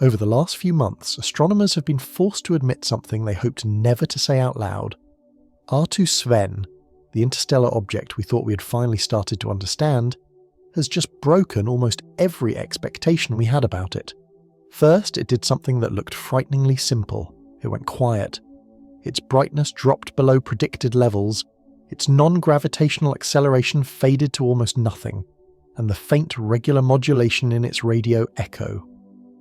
Over the last few months, astronomers have been forced to admit something they hoped never to say out loud. R2 Sven, the interstellar object we thought we had finally started to understand, has just broken almost every expectation we had about it. First, it did something that looked frighteningly simple. It went quiet. Its brightness dropped below predicted levels, its non-gravitational acceleration faded to almost nothing, and the faint regular modulation in its radio echo.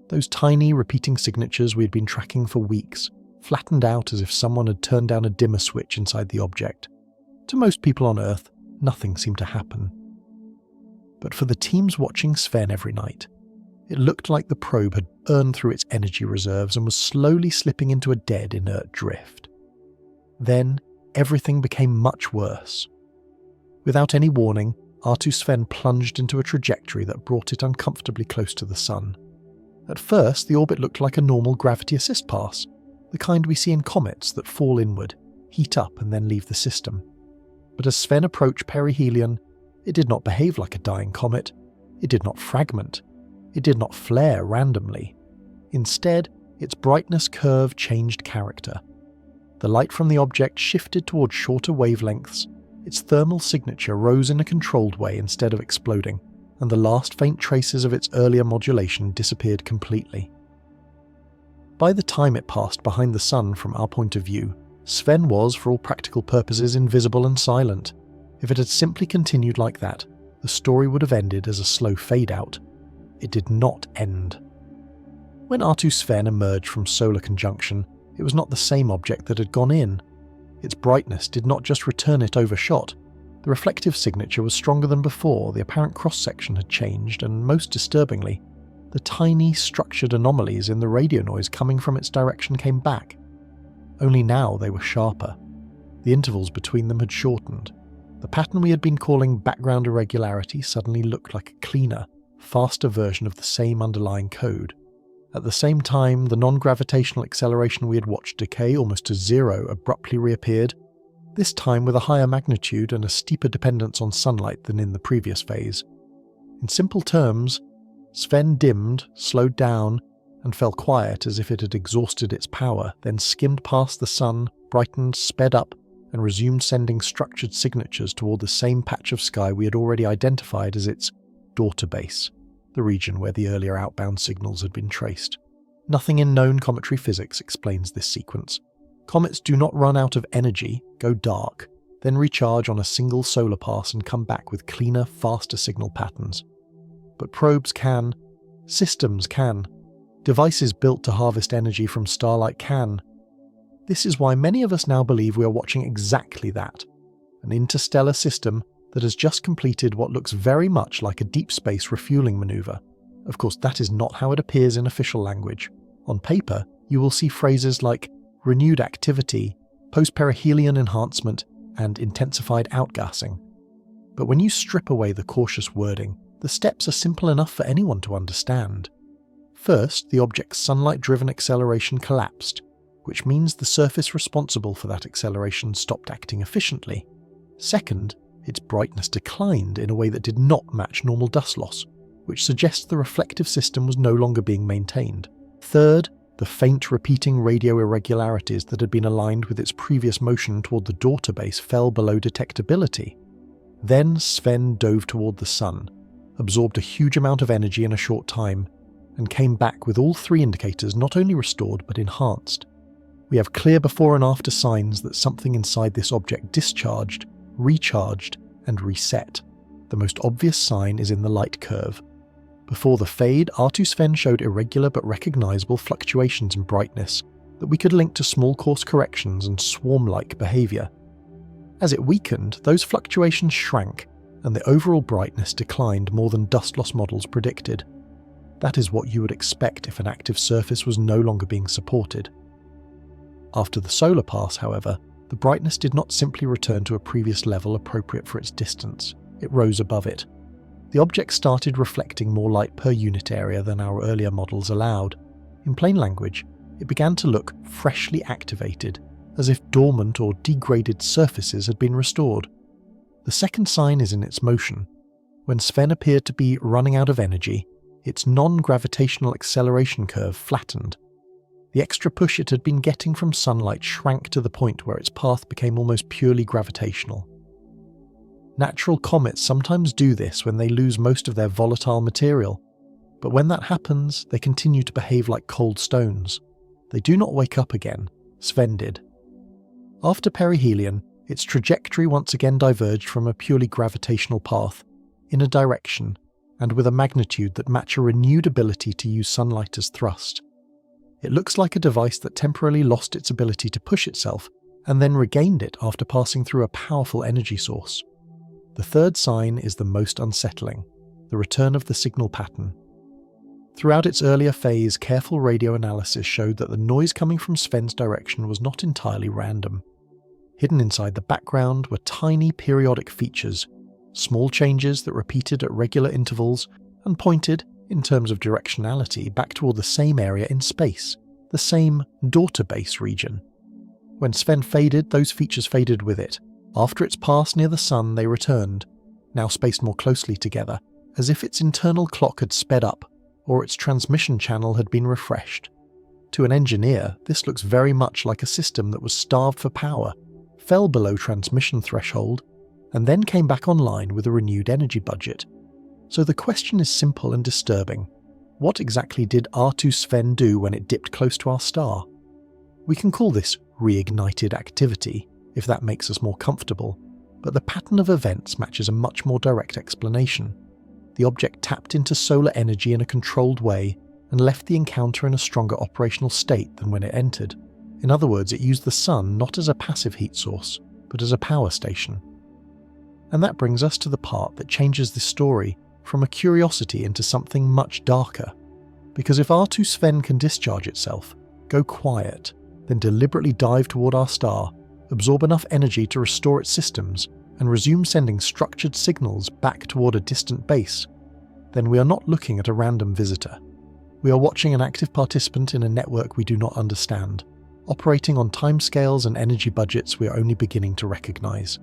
Those tiny repeating signatures we had been tracking for weeks, flattened out as if someone had turned down a dimmer switch inside the object. To most people on Earth, nothing seemed to happen. But for the teams watching Sven every night, it looked like the probe had burned through its energy reserves and was slowly slipping into a dead, inert drift. Then, everything became much worse. Without any warning, R2 Sven plunged into a trajectory that brought it uncomfortably close to the Sun. At first, the orbit looked like a normal gravity assist pass, the kind we see in comets that fall inward, heat up and then leave the system. But as Sven approached perihelion, it did not behave like a dying comet. It did not fragment. It did not flare randomly. Instead, its brightness curve changed character. The light from the object shifted towards shorter wavelengths, its thermal signature rose in a controlled way instead of exploding, and the last faint traces of its earlier modulation disappeared completely. By the time it passed behind the Sun from our point of view, Sven was, for all practical purposes, invisible and silent. If it had simply continued like that, the story would have ended as a slow fade-out. It did not end. When R2 Sven emerged from solar conjunction, it was not the same object that had gone in. Its brightness did not just return it overshot. The reflective signature was stronger than before, the apparent cross-section had changed, and most disturbingly, the tiny, structured anomalies in the radio noise coming from its direction came back. Only now they were sharper. The intervals between them had shortened. The pattern we had been calling background irregularity suddenly looked like a cleaner, faster version of the same underlying code. At the same time, the non-gravitational acceleration we had watched decay almost to zero abruptly reappeared, this time with a higher magnitude and a steeper dependence on sunlight than in the previous phase. In simple terms, Sven dimmed, slowed down, and fell quiet as if it had exhausted its power, then skimmed past the Sun, brightened, sped up, and resumed sending structured signatures toward the same patch of sky we had already identified as its daughter base, the region where the earlier outbound signals had been traced. Nothing in known cometary physics explains this sequence. Comets do not run out of energy, go dark, then recharge on a single solar pass and come back with cleaner, faster signal patterns. But probes can, systems can, devices built to harvest energy from starlight can. This is why many of us now believe we are watching exactly that, an interstellar system that has just completed what looks very much like a deep space refueling maneuver. Of course, that is not how it appears in official language. On paper, you will see phrases like renewed activity, post-perihelion enhancement, and intensified outgassing. But when you strip away the cautious wording, the steps are simple enough for anyone to understand. First, the object's sunlight-driven acceleration collapsed, which means the surface responsible for that acceleration stopped acting efficiently. Second, its brightness declined in a way that did not match normal dust loss, which suggests the reflective system was no longer being maintained. Third, the faint repeating radio irregularities that had been aligned with its previous motion toward the daughter base fell below detectability. Then Sven dove toward the Sun, absorbed a huge amount of energy in a short time, and came back with all three indicators not only restored but enhanced. We have clear before and after signs that something inside this object discharged, recharged, and reset. The most obvious sign is in the light curve. Before the fade, R2 Sven showed irregular but recognizable fluctuations in brightness that we could link to small course corrections and swarm-like behavior. As it weakened, those fluctuations shrank, and the overall brightness declined more than dust loss models predicted. That is what you would expect if an active surface was no longer being supported. After the solar pass, however, the brightness did not simply return to a previous level appropriate for its distance. It rose above it. The object started reflecting more light per unit area than our earlier models allowed. In plain language, it began to look freshly activated, as if dormant or degraded surfaces had been restored. The second sign is in its motion. When Sven appeared to be running out of energy, its non-gravitational acceleration curve flattened. The extra push it had been getting from sunlight shrank to the point where its path became almost purely gravitational. Natural comets sometimes do this when they lose most of their volatile material, but when that happens, they continue to behave like cold stones. They do not wake up again. Sven did. After perihelion, its trajectory once again diverged from a purely gravitational path, in a direction, and with a magnitude that matched a renewed ability to use sunlight as thrust. It looks like a device that temporarily lost its ability to push itself, and then regained it after passing through a powerful energy source. The third sign is the most unsettling, the return of the signal pattern. Throughout its earlier phase, careful radio analysis showed that the noise coming from Sven's direction was not entirely random. Hidden inside the background were tiny periodic features, small changes that repeated at regular intervals and pointed, in terms of directionality, back toward the same area in space, the same daughter base region. When Sven faded, those features faded with it. After its pass near the sun, they returned, now spaced more closely together, as if its internal clock had sped up, or its transmission channel had been refreshed. To an engineer, this looks very much like a system that was starved for power, fell below transmission threshold, and then came back online with a renewed energy budget. So the question is simple and disturbing. What exactly did R2 Sven do when it dipped close to our star? We can call this reignited activity, if that makes us more comfortable, but the pattern of events matches a much more direct explanation. The object tapped into solar energy in a controlled way and left the encounter in a stronger operational state than when it entered. In other words, it used the sun not as a passive heat source, but as a power station. And that brings us to the part that changes this story from a curiosity into something much darker. Because if R2 Sven can discharge itself, go quiet, then deliberately dive toward our star, absorb enough energy to restore its systems, and resume sending structured signals back toward a distant base, then we are not looking at a random visitor. We are watching an active participant in a network we do not understand, operating on timescales and energy budgets we are only beginning to recognize.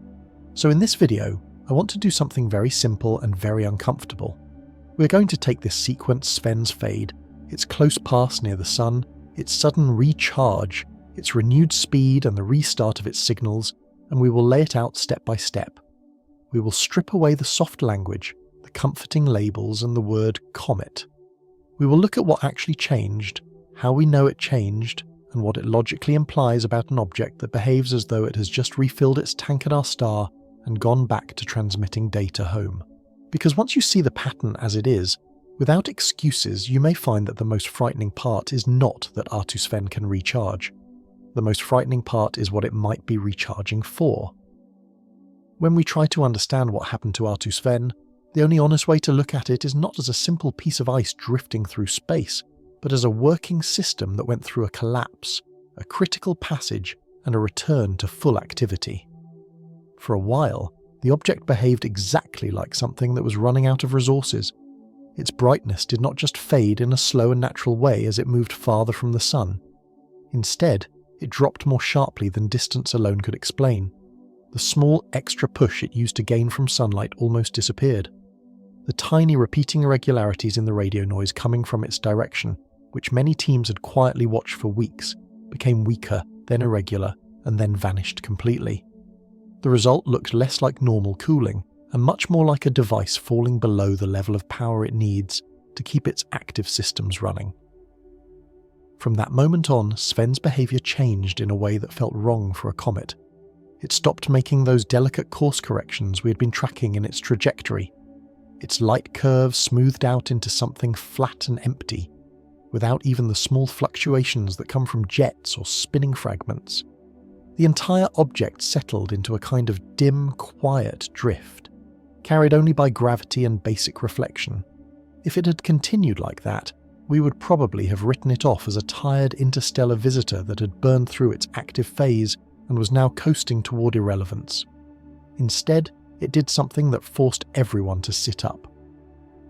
So in this video, I want to do something very simple and very uncomfortable. We're going to take this sequence Sven's fade, its close pass near the sun, its sudden recharge, its renewed speed and the restart of its signals, and we will lay it out step by step. We will strip away the soft language, the comforting labels and the word comet. We will look at what actually changed, how we know it changed, and what it logically implies about an object that behaves as though it has just refilled its tank at our star and gone back to transmitting data home. Because once you see the pattern as it is, without excuses, you may find that the most frightening part is not that R2 Sven can recharge. The most frightening part is what it might be recharging for. When we try to understand what happened to R2 Sven, the only honest way to look at it is not as a simple piece of ice drifting through space, but as a working system that went through a collapse, a critical passage, and a return to full activity. For a while, the object behaved exactly like something that was running out of resources. Its brightness did not just fade in a slow and natural way as it moved farther from the sun. Instead, it dropped more sharply than distance alone could explain. The small extra push it used to gain from sunlight almost disappeared. The tiny repeating irregularities in the radio noise coming from its direction, which many teams had quietly watched for weeks, became weaker, then irregular, and then vanished completely. The result looked less like normal cooling, and much more like a device falling below the level of power it needs to keep its active systems running. From that moment on, Sven's behaviour changed in a way that felt wrong for a comet. It stopped making those delicate course corrections we had been tracking in its trajectory. Its light curve smoothed out into something flat and empty, without even the small fluctuations that come from jets or spinning fragments. The entire object settled into a kind of dim, quiet drift, carried only by gravity and basic reflection. If it had continued like that, we would probably have written it off as a tired interstellar visitor that had burned through its active phase and was now coasting toward irrelevance. Instead, it did something that forced everyone to sit up.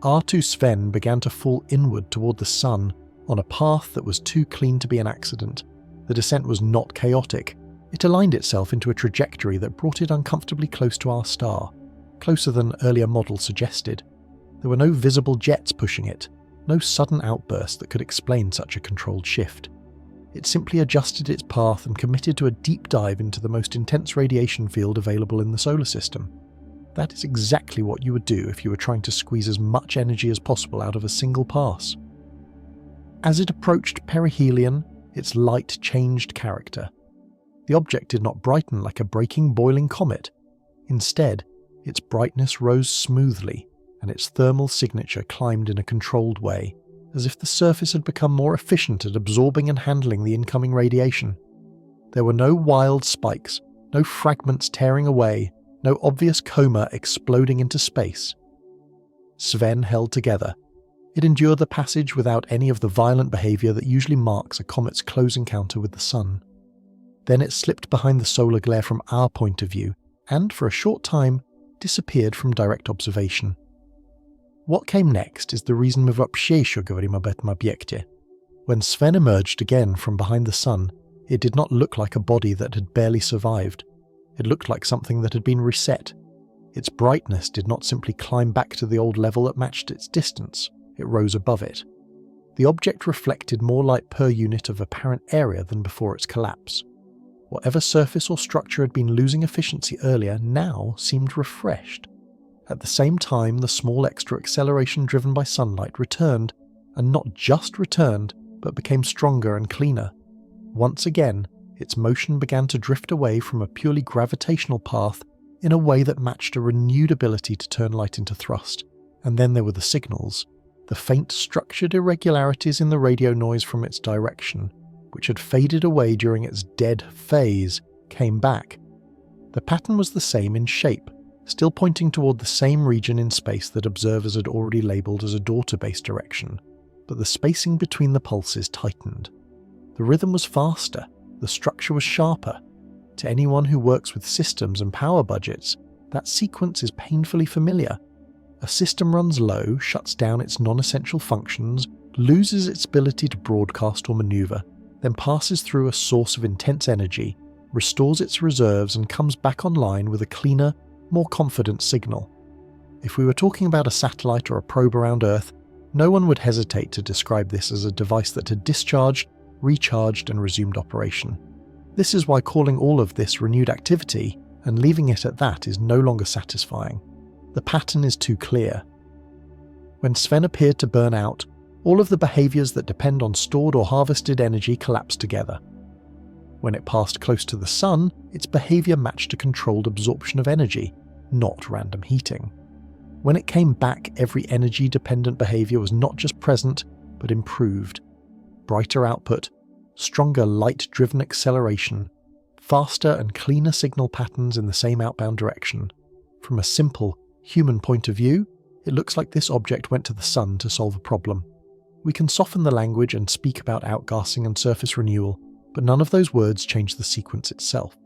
R2 Sven began to fall inward toward the sun on a path that was too clean to be an accident. The descent was not chaotic. It aligned itself into a trajectory that brought it uncomfortably close to our star, closer than earlier models suggested. There were no visible jets pushing it, no sudden outburst that could explain such a controlled shift. It simply adjusted its path and committed to a deep dive into the most intense radiation field available in the solar system. That is exactly what you would do if you were trying to squeeze as much energy as possible out of a single pass. As it approached perihelion, its light changed character. The object did not brighten like a breaking, boiling comet. Instead, its brightness rose smoothly, and its thermal signature climbed in a controlled way, as if the surface had become more efficient at absorbing and handling the incoming radiation. There were no wild spikes, no fragments tearing away, no obvious coma exploding into space. Sven held together. It endured the passage without any of the violent behaviour that usually marks a comet's close encounter with the sun. Then it slipped behind the solar glare from our point of view, and for a short time disappeared from direct observation. What came next is the reason my вообще еще говорим об этом объекте. When Sven emerged again from behind the sun, it did not look like a body that had barely survived. It looked like something that had been reset. Its brightness did not simply climb back to the old level that matched its distance, it rose above it. The object reflected more light per unit of apparent area than before its collapse. Whatever surface or structure had been losing efficiency earlier now seemed refreshed. At the same time, the small extra acceleration driven by sunlight returned, and not just returned, but became stronger and cleaner. Once again, its motion began to drift away from a purely gravitational path in a way that matched a renewed ability to turn light into thrust. And then there were the signals, the faint structured irregularities in the radio noise from its direction, which had faded away during its dead phase, came back. The pattern was the same in shape, still pointing toward the same region in space that observers had already labelled as a daughter-base direction, but the spacing between the pulses tightened. The rhythm was faster, the structure was sharper. To anyone who works with systems and power budgets, that sequence is painfully familiar. A system runs low, shuts down its non-essential functions, loses its ability to broadcast or maneuver, then passes through a source of intense energy, restores its reserves and comes back online with a cleaner, more confident signal. If we were talking about a satellite or a probe around Earth, no one would hesitate to describe this as a device that had discharged, recharged and resumed operation. This is why calling all of this renewed activity and leaving it at that is no longer satisfying. The pattern is too clear. When Sven appeared to burn out, all of the behaviours that depend on stored or harvested energy collapsed together. When it passed close to the sun, its behaviour matched a controlled absorption of energy, not random heating. When it came back, every energy-dependent behaviour was not just present, but improved. Brighter output, stronger light-driven acceleration, faster and cleaner signal patterns in the same outbound direction. From a simple, human point of view, it looks like this object went to the sun to solve a problem. We can soften the language and speak about outgassing and surface renewal, but none of those words change the sequence itself.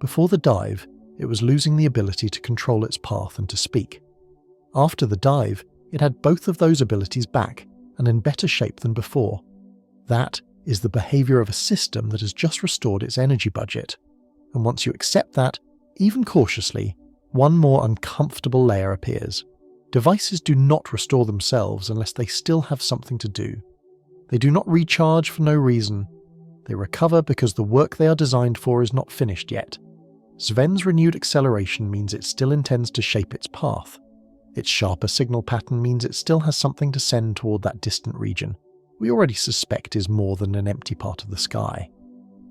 Before the dive, it was losing the ability to control its path and to speak. After the dive, it had both of those abilities back, and in better shape than before. That is the behaviour of a system that has just restored its energy budget. And once you accept that, even cautiously, one more uncomfortable layer appears. Devices do not restore themselves unless they still have something to do. They do not recharge for no reason. They recover because the work they are designed for is not finished yet. Sven's renewed acceleration means it still intends to shape its path. Its sharper signal pattern means it still has something to send toward that distant region we already suspect is more than an empty part of the sky.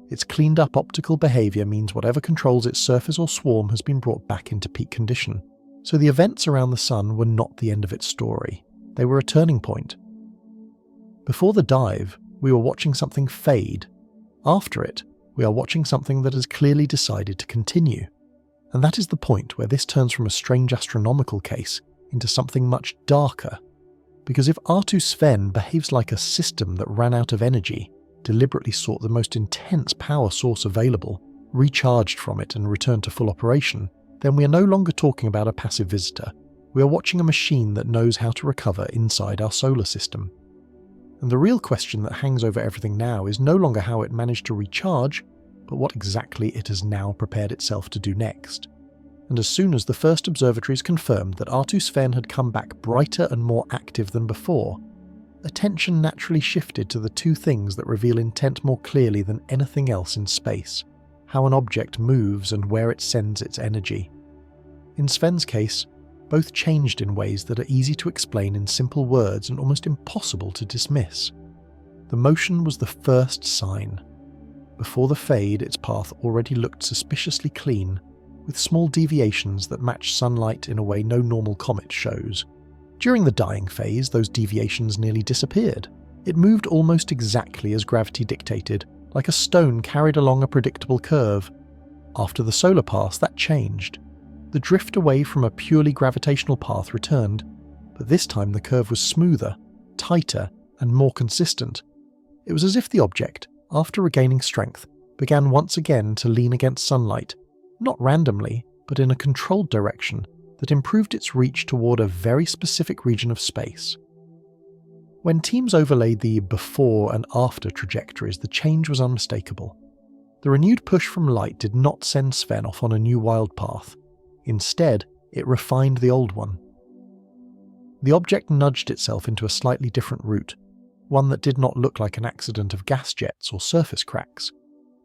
Its cleaned-up optical behaviour means whatever controls its surface or swarm has been brought back into peak condition. So the events around the sun were not the end of its story. They were a turning point. Before the dive, we were watching something fade. After it, we are watching something that has clearly decided to continue. And that is the point where this turns from a strange astronomical case into something much darker. Because if R2 Sven behaves like a system that ran out of energy, deliberately sought the most intense power source available, recharged from it and returned to full operation, then we are no longer talking about a passive visitor. We are watching a machine that knows how to recover inside our solar system. And the real question that hangs over everything now is no longer how it managed to recharge, but what exactly it has now prepared itself to do next. And as soon as the first observatories confirmed that R2 Sven had come back brighter and more active than before, attention naturally shifted to the two things that reveal intent more clearly than anything else in space: how an object moves and where it sends its energy. In Sven's case, both changed in ways that are easy to explain in simple words and almost impossible to dismiss. The motion was the first sign. Before the fade, its path already looked suspiciously clean, with small deviations that matched sunlight in a way no normal comet shows. During the dying phase, those deviations nearly disappeared. It moved almost exactly as gravity dictated, like a stone carried along a predictable curve. After the solar pass, that changed. The drift away from a purely gravitational path returned, but this time the curve was smoother, tighter, and more consistent. It was as if the object, after regaining strength, began once again to lean against sunlight, not randomly, but in a controlled direction that improved its reach toward a very specific region of space. When teams overlaid the before and after trajectories, the change was unmistakable. The renewed push from light did not send Sven off on a new wild path. Instead, it refined the old one. The object nudged itself into a slightly different route, one that did not look like an accident of gas jets or surface cracks.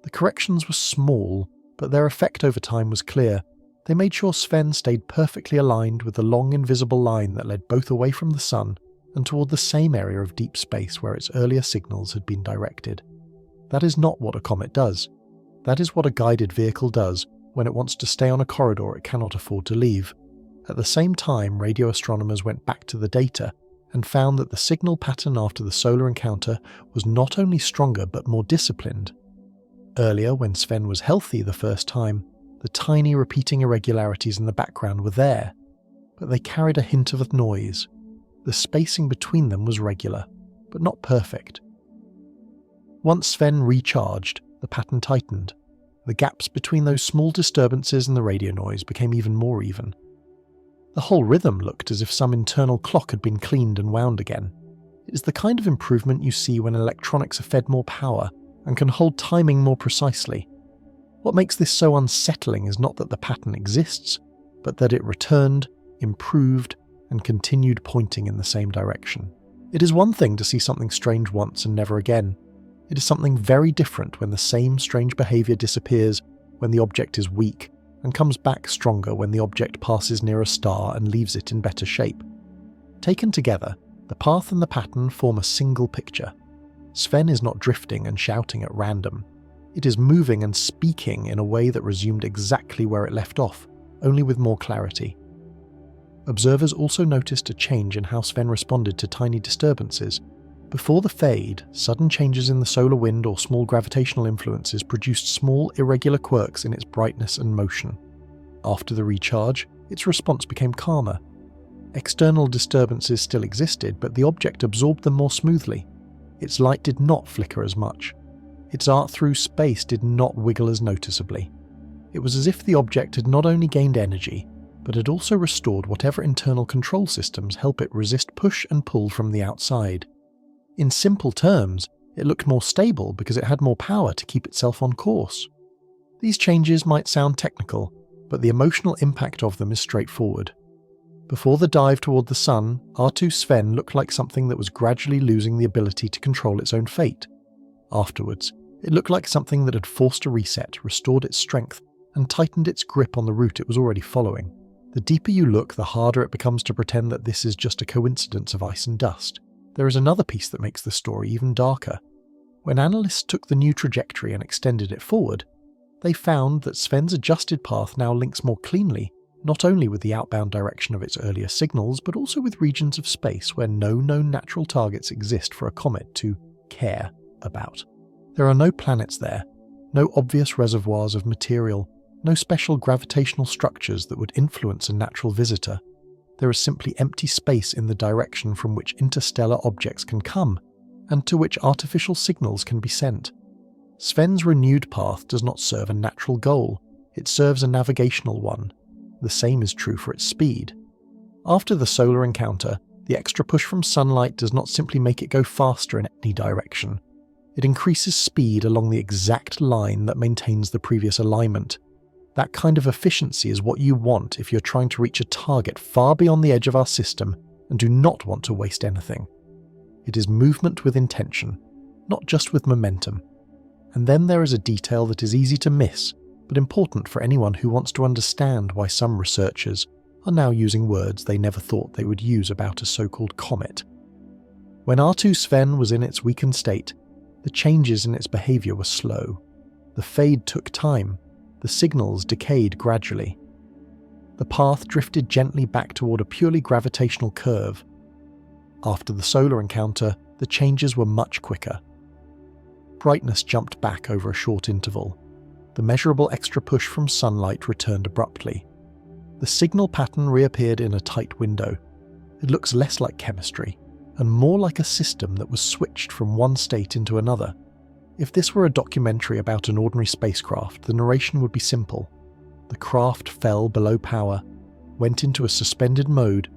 The corrections were small, but their effect over time was clear. They made sure Sven stayed perfectly aligned with the long invisible line that led both away from the sun and toward the same area of deep space where its earlier signals had been directed. That is not what a comet does. That is what a guided vehicle does when it wants to stay on a corridor it cannot afford to leave. At the same time, radio astronomers went back to the data and found that the signal pattern after the solar encounter was not only stronger but more disciplined. Earlier, when Sven was healthy the first time, the tiny repeating irregularities in the background were there, but they carried a hint of noise. The spacing between them was regular, but not perfect. Once Sven recharged, the pattern tightened. The gaps between those small disturbances and the radio noise became even more even. The whole rhythm looked as if some internal clock had been cleaned and wound again. It is the kind of improvement you see when electronics are fed more power and can hold timing more precisely. What makes this so unsettling is not that the pattern exists, but that it returned, improved, and continued pointing in the same direction. It is one thing to see something strange once and never again. It is something very different when the same strange behavior disappears when the object is weak and comes back stronger when the object passes near a star and leaves it in better shape. Taken together, the path and the pattern form a single picture. Sven is not drifting and shouting at random. It is moving and speaking in a way that resumed exactly where it left off, only with more clarity. Observers also noticed a change in how Sven responded to tiny disturbances. Before the fade, sudden changes in the solar wind or small gravitational influences produced small, irregular quirks in its brightness and motion. After the recharge, its response became calmer. External disturbances still existed, but the object absorbed them more smoothly. Its light did not flicker as much. Its arc through space did not wiggle as noticeably. It was as if the object had not only gained energy, but had also restored whatever internal control systems help it resist push and pull from the outside. In simple terms, it looked more stable because it had more power to keep itself on course. These changes might sound technical, but the emotional impact of them is straightforward. Before the dive toward the sun, R2 Sven looked like something that was gradually losing the ability to control its own fate. Afterwards, it looked like something that had forced a reset, restored its strength, and tightened its grip on the route it was already following. The deeper you look, the harder it becomes to pretend that this is just a coincidence of ice and dust. There is another piece that makes the story even darker. When analysts took the new trajectory and extended it forward, they found that Sven's adjusted path now links more cleanly, not only with the outbound direction of its earlier signals, but also with regions of space where no known natural targets exist for a comet to care about. There are no planets there, no obvious reservoirs of material, no special gravitational structures that would influence a natural visitor. There is simply empty space in the direction from which interstellar objects can come, and to which artificial signals can be sent. Sven's renewed path does not serve a natural goal, it serves a navigational one. The same is true for its speed. After the solar encounter, the extra push from sunlight does not simply make it go faster in any direction. It increases speed along the exact line that maintains the previous alignment. That kind of efficiency is what you want if you're trying to reach a target far beyond the edge of our system and do not want to waste anything. It is movement with intention, not just with momentum. And then there is a detail that is easy to miss, but important for anyone who wants to understand why some researchers are now using words they never thought they would use about a so-called comet. When R2 Sven was in its weakened state, the changes in its behaviour were slow. The fade took time. The signals decayed gradually. The path drifted gently back toward a purely gravitational curve. After the solar encounter, the changes were much quicker. Brightness jumped back over a short interval. The measurable extra push from sunlight returned abruptly. The signal pattern reappeared in a tight window. It looks less like chemistry, and more like a system that was switched from one state into another. If this were a documentary about an ordinary spacecraft, the narration would be simple. The craft fell below power, went into a suspended mode,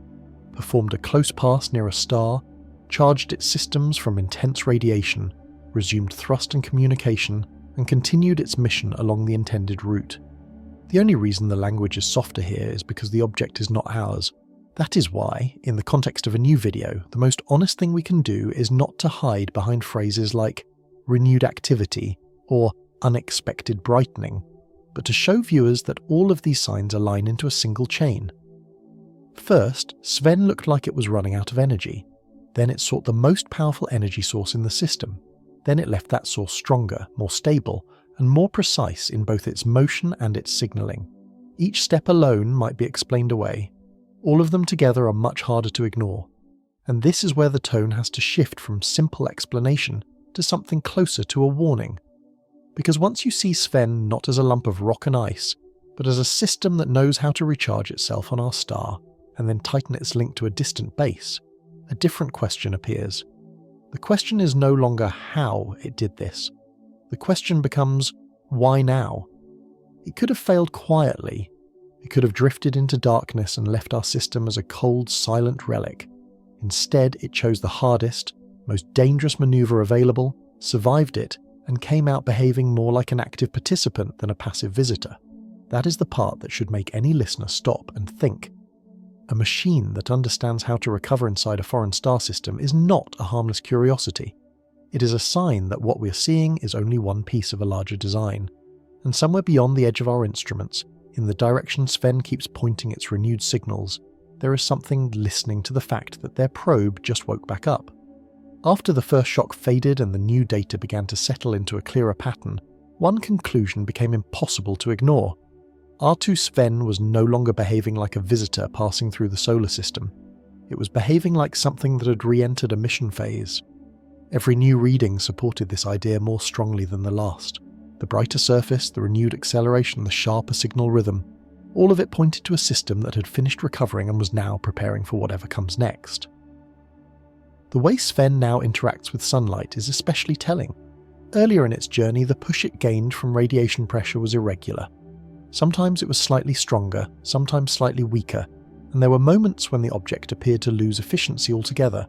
performed a close pass near a star, charged its systems from intense radiation, resumed thrust and communication, and continued its mission along the intended route. The only reason the language is softer here is because the object is not ours. That is why, in the context of a new video, the most honest thing we can do is not to hide behind phrases like renewed activity or unexpected brightening, but to show viewers that all of these signs align into a single chain. First, Sven looked like it was running out of energy. Then it sought the most powerful energy source in the system. Then it left that source stronger, more stable, and more precise in both its motion and its signalling. Each step alone might be explained away. All of them together are much harder to ignore. And this is where the tone has to shift from simple explanation to something closer to a warning. Because once you see Sven not as a lump of rock and ice, but as a system that knows how to recharge itself on our star and then tighten its link to a distant base, a different question appears. The question is no longer how it did this. The question becomes, why now? It could have failed quietly. It could have drifted into darkness and left our system as a cold, silent relic. Instead, it chose the hardest, most dangerous maneuver available, survived it, and came out behaving more like an active participant than a passive visitor. That is the part that should make any listener stop and think. A machine that understands how to recover inside a foreign star system is not a harmless curiosity. It is a sign that what we are seeing is only one piece of a larger design, and somewhere beyond the edge of our instruments, in the direction Sven keeps pointing its renewed signals, there is something listening to the fact that their probe just woke back up. After the first shock faded and the new data began to settle into a clearer pattern, one conclusion became impossible to ignore. R2 Sven was no longer behaving like a visitor passing through the solar system. It was behaving like something that had re-entered a mission phase. Every new reading supported this idea more strongly than the last. The brighter surface, the renewed acceleration, the sharper signal rhythm, all of it pointed to a system that had finished recovering and was now preparing for whatever comes next. The way Sven now interacts with sunlight is especially telling. Earlier in its journey, the push it gained from radiation pressure was irregular. Sometimes it was slightly stronger, sometimes slightly weaker, and there were moments when the object appeared to lose efficiency altogether.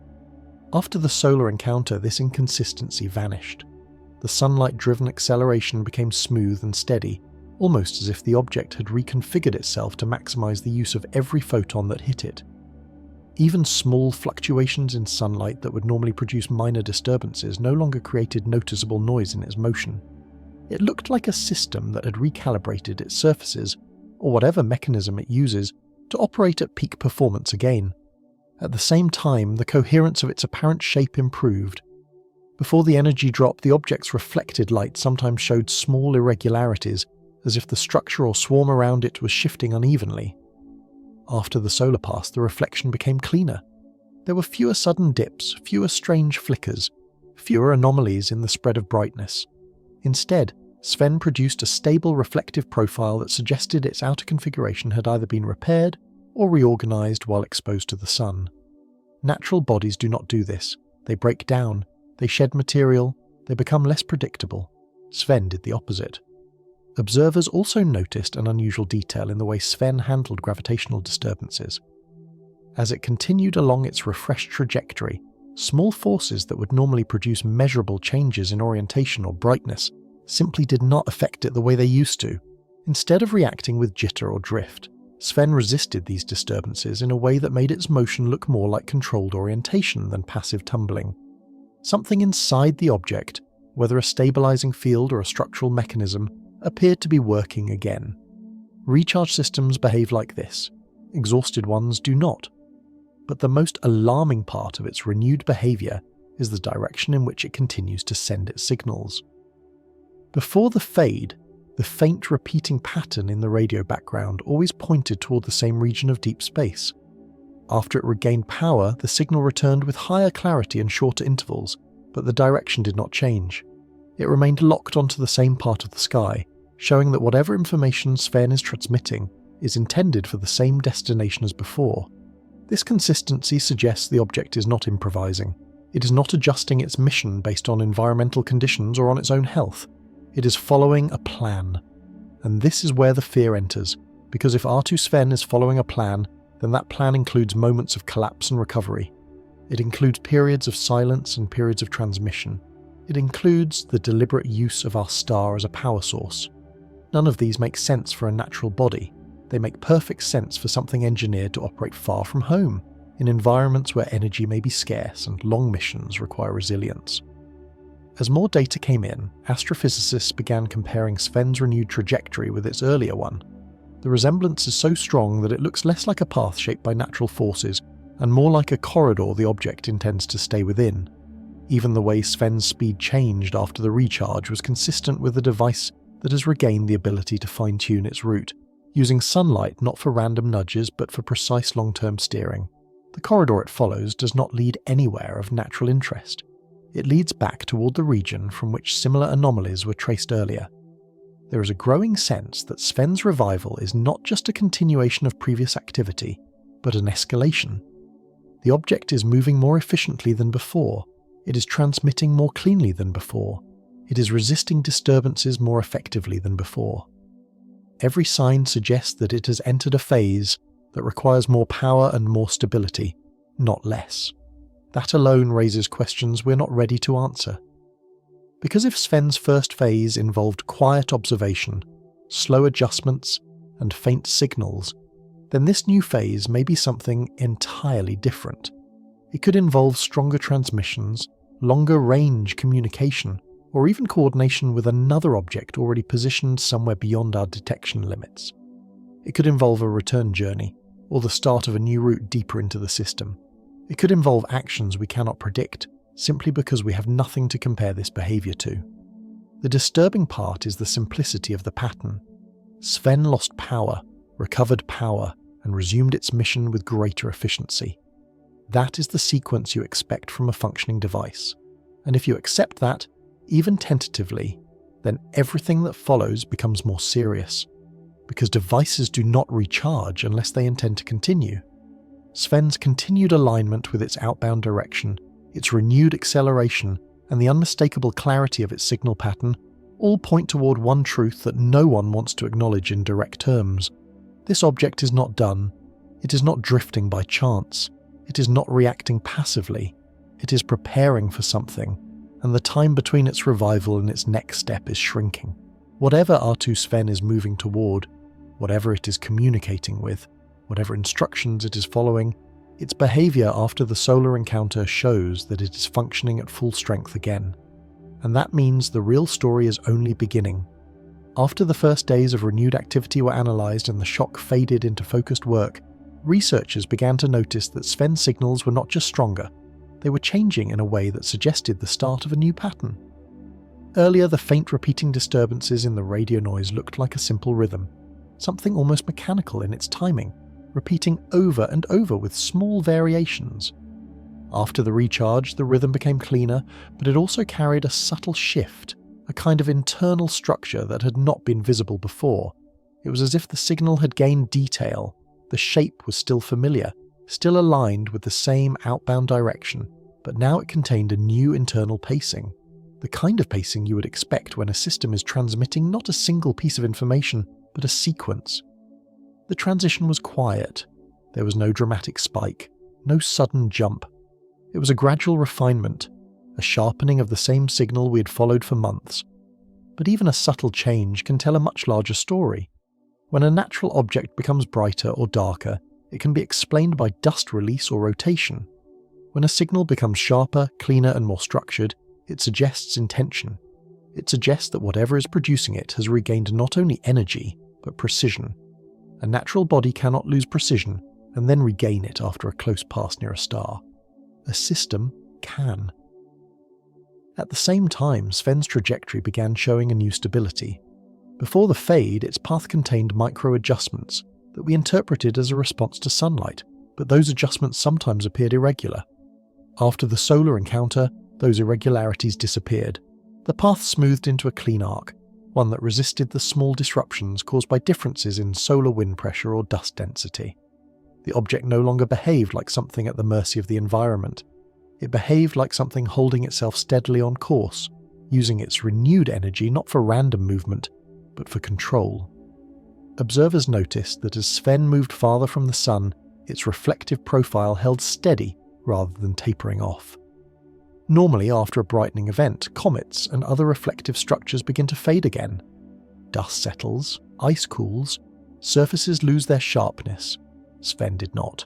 After the solar encounter, this inconsistency vanished. The sunlight-driven acceleration became smooth and steady, almost as if the object had reconfigured itself to maximize the use of every photon that hit it. Even small fluctuations in sunlight that would normally produce minor disturbances no longer created noticeable noise in its motion. It looked like a system that had recalibrated its surfaces, or whatever mechanism it uses, to operate at peak performance again. At the same time, the coherence of its apparent shape improved. Before the energy drop, the object's reflected light sometimes showed small irregularities, as if the structure or swarm around it was shifting unevenly. After the solar pass, the reflection became cleaner. There were fewer sudden dips, fewer strange flickers, fewer anomalies in the spread of brightness. Instead, Sven produced a stable reflective profile that suggested its outer configuration had either been repaired or reorganized while exposed to the sun. Natural bodies do not do this. They break down, they shed material, they become less predictable. Sven did the opposite. Observers also noticed an unusual detail in the way Sven handled gravitational disturbances. As it continued along its refreshed trajectory, small forces that would normally produce measurable changes in orientation or brightness simply did not affect it the way they used to. Instead of reacting with jitter or drift, Sven resisted these disturbances in a way that made its motion look more like controlled orientation than passive tumbling. something inside the object, whether a stabilizing field or a structural mechanism, appeared to be working again. Recharge systems behave like this. Exhausted ones do not. But the most alarming part of its renewed behavior is the direction in which it continues to send its signals. Before the fade, the faint repeating pattern in the radio background always pointed toward the same region of deep space. After it regained power, the signal returned with higher clarity and shorter intervals, but the direction did not change. It remained locked onto the same part of the sky, showing that whatever information Sven is transmitting is intended for the same destination as before. This consistency suggests the object is not improvising. It is not adjusting its mission based on environmental conditions or on its own health. It is following a plan. And this is where the fear enters, because if R2 Sven is following a plan, then that plan includes moments of collapse and recovery. It includes periods of silence and periods of transmission. It includes the deliberate use of our star as a power source. None of these make sense for a natural body. They make perfect sense for something engineered to operate far from home, in environments where energy may be scarce and long missions require resilience. As more data came in, astrophysicists began comparing Sven's renewed trajectory with its earlier one. The resemblance is so strong that it looks less like a path shaped by natural forces and more like a corridor the object intends to stay within. Even the way Sven's speed changed after the recharge was consistent with a device that has regained the ability to fine-tune its route, using sunlight not for random nudges but for precise long-term steering. The corridor it follows does not lead anywhere of natural interest. It leads back toward the region from which similar anomalies were traced earlier. There is a growing sense that Sven's revival is not just a continuation of previous activity, but an escalation. The object is moving more efficiently than before. It is transmitting more cleanly than before. It is resisting disturbances more effectively than before. Every sign suggests that it has entered a phase that requires more power and more stability, not less. That alone raises questions we're not ready to answer. Because if Sven's first phase involved quiet observation, slow adjustments, and faint signals, then this new phase may be something entirely different. It could involve stronger transmissions, longer range communication, or even coordination with another object already positioned somewhere beyond our detection limits. It could involve a return journey, or the start of a new route deeper into the system. It could involve actions we cannot predict, simply because we have nothing to compare this behavior to. The disturbing part is the simplicity of the pattern. Sven lost power, recovered power, and resumed its mission with greater efficiency. That is the sequence you expect from a functioning device. And if you accept that, even tentatively, then everything that follows becomes more serious, because devices do not recharge unless they intend to continue. Sven's continued alignment with its outbound direction, its renewed acceleration, and the unmistakable clarity of its signal pattern all point toward one truth that no one wants to acknowledge in direct terms. This object is not done. It is not drifting by chance. It is not reacting passively. It is preparing for something, and the time between its revival and its next step is shrinking. Whatever R2 Sven is moving toward, whatever it is communicating with, whatever instructions it is following, its behavior after the solar encounter shows that it is functioning at full strength again. And that means the real story is only beginning. After the first days of renewed activity were analysed and the shock faded into focused work, researchers began to notice that Sven's signals were not just stronger, they were changing in a way that suggested the start of a new pattern. Earlier, the faint repeating disturbances in the radio noise looked like a simple rhythm, something almost mechanical in its timing, repeating over and over with small variations. After the recharge, the rhythm became cleaner, but it also carried a subtle shift, a kind of internal structure that had not been visible before. It was as if the signal had gained detail. The shape was still familiar, still aligned with the same outbound direction, but now it contained a new internal pacing, the kind of pacing you would expect when a system is transmitting not a single piece of information, but a sequence. The transition was quiet. There was no dramatic spike, no sudden jump. It was a gradual refinement, a sharpening of the same signal we had followed for months. But even a subtle change can tell a much larger story. When a natural object becomes brighter or darker, it can be explained by dust release or rotation. When a signal becomes sharper, cleaner, and more structured, it suggests intention. It suggests that whatever is producing it has regained not only energy, but precision. A natural body cannot lose precision and then regain it after a close pass near a star. A system can. At the same time, Sven's trajectory began showing a new stability. Before the fade, its path contained micro-adjustments that we interpreted as a response to sunlight, but those adjustments sometimes appeared irregular. After the solar encounter, those irregularities disappeared. The path smoothed into a clean arc, one that resisted the small disruptions caused by differences in solar wind pressure or dust density. The object no longer behaved like something at the mercy of the environment. It behaved like something holding itself steadily on course, using its renewed energy not for random movement, but for control. Observers noticed that as Sven moved farther from the sun, its reflective profile held steady rather than tapering off. Normally, after a brightening event, comets and other reflective structures begin to fade again. Dust settles, ice cools, surfaces lose their sharpness. Sven did not.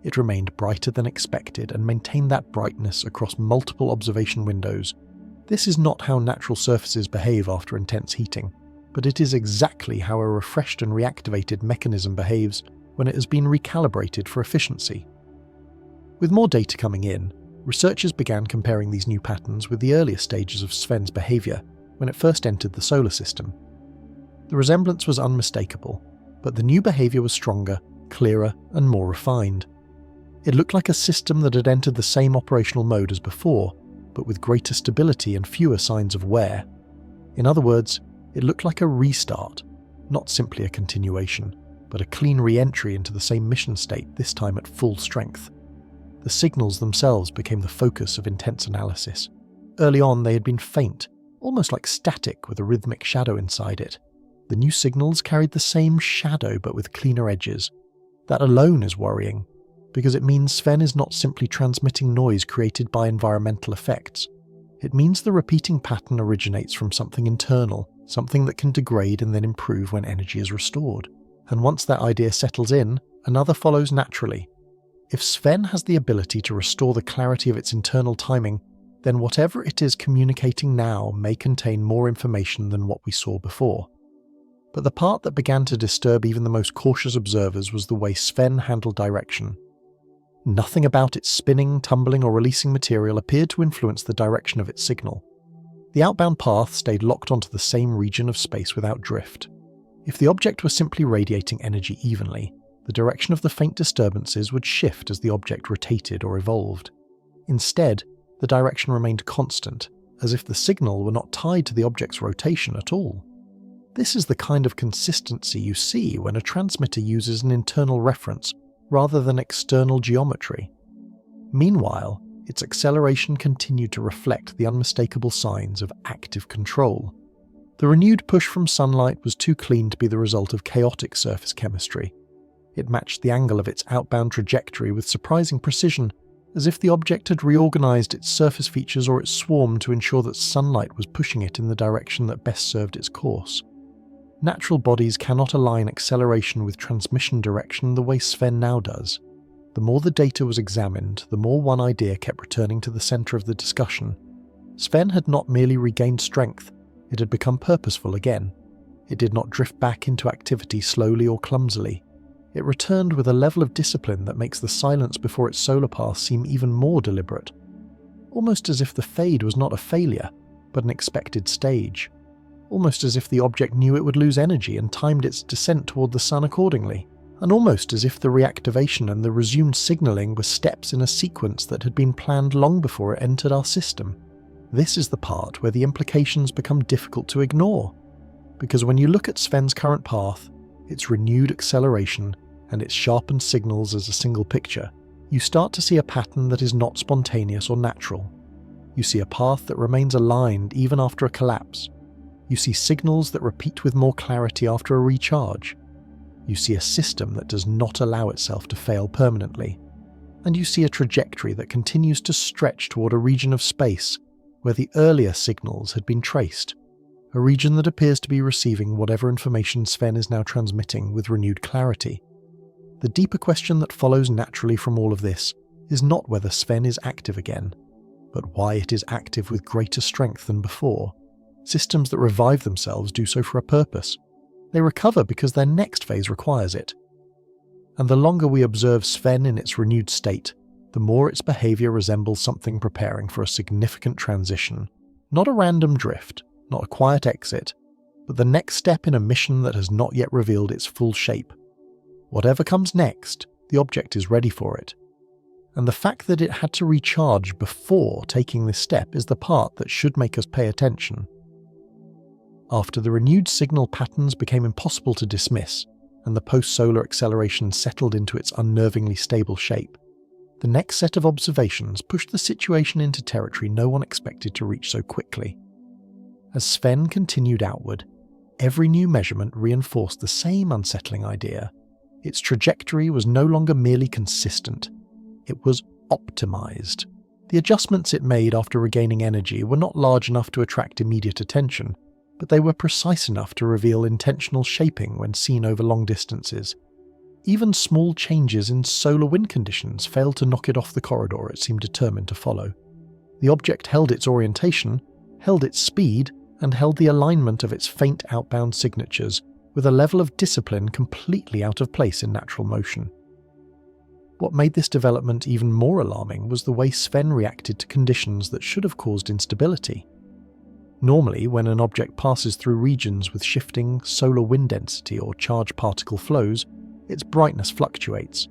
It remained brighter than expected and maintained that brightness across multiple observation windows. This is not how natural surfaces behave after intense heating, but it is exactly how a refreshed and reactivated mechanism behaves when it has been recalibrated for efficiency. With more data coming in, researchers began comparing these new patterns with the earlier stages of Sven's behaviour when it first entered the solar system. The resemblance was unmistakable, but the new behaviour was stronger, clearer, and more refined. It looked like a system that had entered the same operational mode as before, but with greater stability and fewer signs of wear. In other words, it looked like a restart, not simply a continuation, but a clean re-entry into the same mission state, this time at full strength. The signals themselves became the focus of intense analysis. Early on, they had been faint, almost like static with a rhythmic shadow inside it. The new signals carried the same shadow but with cleaner edges. That alone is worrying, because it means Sven is not simply transmitting noise created by environmental effects. It means the repeating pattern originates from something internal, something that can degrade and then improve when energy is restored. And once that idea settles in, another follows naturally. If Sven has the ability to restore the clarity of its internal timing, then whatever it is communicating now may contain more information than what we saw before. But the part that began to disturb even the most cautious observers was the way Sven handled direction. Nothing about its spinning, tumbling, or releasing material appeared to influence the direction of its signal. The outbound path stayed locked onto the same region of space without drift. If the object was simply radiating energy evenly, the direction of the faint disturbances would shift as the object rotated or evolved. Instead, the direction remained constant, as if the signal were not tied to the object's rotation at all. This is the kind of consistency you see when a transmitter uses an internal reference rather than external geometry. Meanwhile, its acceleration continued to reflect the unmistakable signs of active control. The renewed push from sunlight was too clean to be the result of chaotic surface chemistry. It matched the angle of its outbound trajectory with surprising precision, as if the object had reorganized its surface features or its swarm to ensure that sunlight was pushing it in the direction that best served its course. Natural bodies cannot align acceleration with transmission direction the way Sven now does. The more the data was examined, the more one idea kept returning to the center of the discussion. Sven had not merely regained strength, it had become purposeful again. It did not drift back into activity slowly or clumsily. It returned with a level of discipline that makes the silence before its solar path seem even more deliberate. Almost as if the fade was not a failure, but an expected stage. Almost as if the object knew it would lose energy and timed its descent toward the sun accordingly. And almost as if the reactivation and the resumed signalling were steps in a sequence that had been planned long before it entered our system. This is the part where the implications become difficult to ignore. Because when you look at Sven's current path, its renewed acceleration, and its sharpened signals as a single picture, you start to see a pattern that is not spontaneous or natural. You see a path that remains aligned even after a collapse. You see signals that repeat with more clarity after a recharge. You see a system that does not allow itself to fail permanently. And you see a trajectory that continues to stretch toward a region of space where the earlier signals had been traced. A region that appears to be receiving whatever information Sven is now transmitting with renewed clarity. The deeper question that follows naturally from all of this is not whether Sven is active again, but why it is active with greater strength than before. Systems that revive themselves do so for a purpose. They recover because their next phase requires it. And the longer we observe Sven in its renewed state, the more its behaviour resembles something preparing for a significant transition. Not a random drift, not a quiet exit, but the next step in a mission that has not yet revealed its full shape. Whatever comes next, the object is ready for it. And the fact that it had to recharge before taking this step is the part that should make us pay attention. After the renewed signal patterns became impossible to dismiss, and the post-solar acceleration settled into its unnervingly stable shape, the next set of observations pushed the situation into territory no one expected to reach so quickly. As Sven continued outward, every new measurement reinforced the same unsettling idea. Its trajectory was no longer merely consistent, it was optimized. The adjustments it made after regaining energy were not large enough to attract immediate attention, but they were precise enough to reveal intentional shaping when seen over long distances. Even small changes in solar wind conditions failed to knock it off the corridor it seemed determined to follow. The object held its orientation, held its speed, and held the alignment of its faint outbound signatures with a level of discipline completely out of place in natural motion. What made this development even more alarming was the way Sven reacted to conditions that should have caused instability. Normally, when an object passes through regions with shifting solar wind density or charged particle flows, its brightness fluctuates.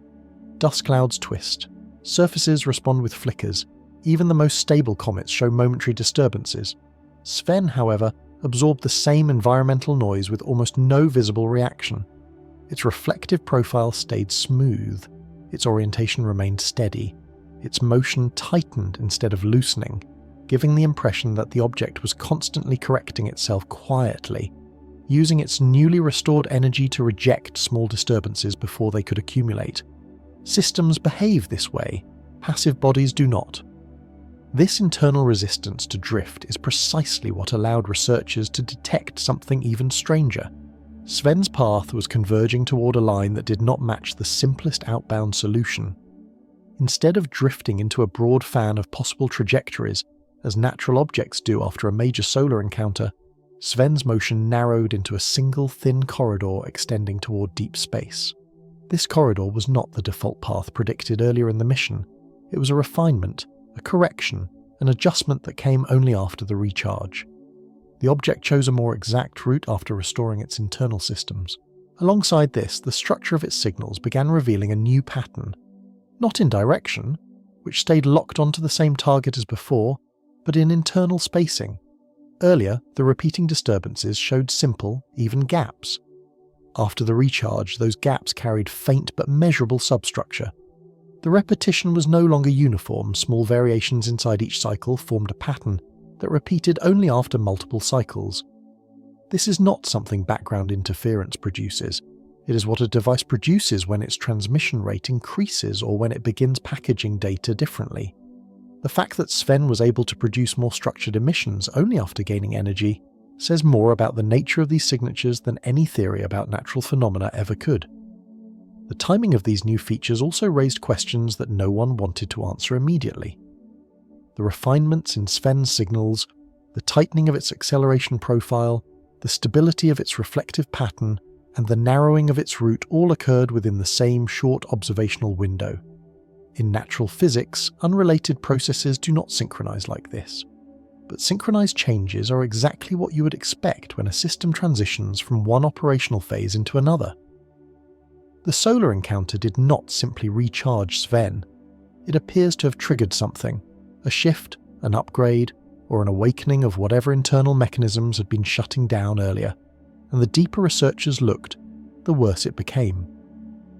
Dust clouds twist, surfaces respond with flickers, even the most stable comets show momentary disturbances. Sven, however, absorbed the same environmental noise with almost no visible reaction. Its reflective profile stayed smooth, its orientation remained steady, its motion tightened instead of loosening, giving the impression that the object was constantly correcting itself quietly, using its newly restored energy to reject small disturbances before they could accumulate. Systems behave this way, passive bodies do not. This internal resistance to drift is precisely what allowed researchers to detect something even stranger. Sven's path was converging toward a line that did not match the simplest outbound solution. Instead of drifting into a broad fan of possible trajectories, as natural objects do after a major solar encounter, Sven's motion narrowed into a single thin corridor extending toward deep space. This corridor was not the default path predicted earlier in the mission. It was a refinement, a correction, an adjustment that came only after the recharge. The object chose a more exact route after restoring its internal systems. Alongside this, the structure of its signals began revealing a new pattern, not in direction, which stayed locked onto the same target as before, but in internal spacing. Earlier, the repeating disturbances showed simple, even gaps. After the recharge, those gaps carried faint but measurable substructure. The repetition was no longer uniform, small variations inside each cycle formed a pattern that repeated only after multiple cycles. This is not something background interference produces. It is what a device produces when its transmission rate increases or when it begins packaging data differently. The fact that Sven was able to produce more structured emissions only after gaining energy says more about the nature of these signatures than any theory about natural phenomena ever could. The timing of these new features also raised questions that no one wanted to answer immediately. The refinements in Sven's signals, the tightening of its acceleration profile, the stability of its reflective pattern, and the narrowing of its route all occurred within the same short observational window. In natural physics, unrelated processes do not synchronize like this. But synchronized changes are exactly what you would expect when a system transitions from one operational phase into another. The solar encounter did not simply recharge Sven. It appears to have triggered something, a shift, an upgrade, or an awakening of whatever internal mechanisms had been shutting down earlier, and the deeper researchers looked, the worse it became.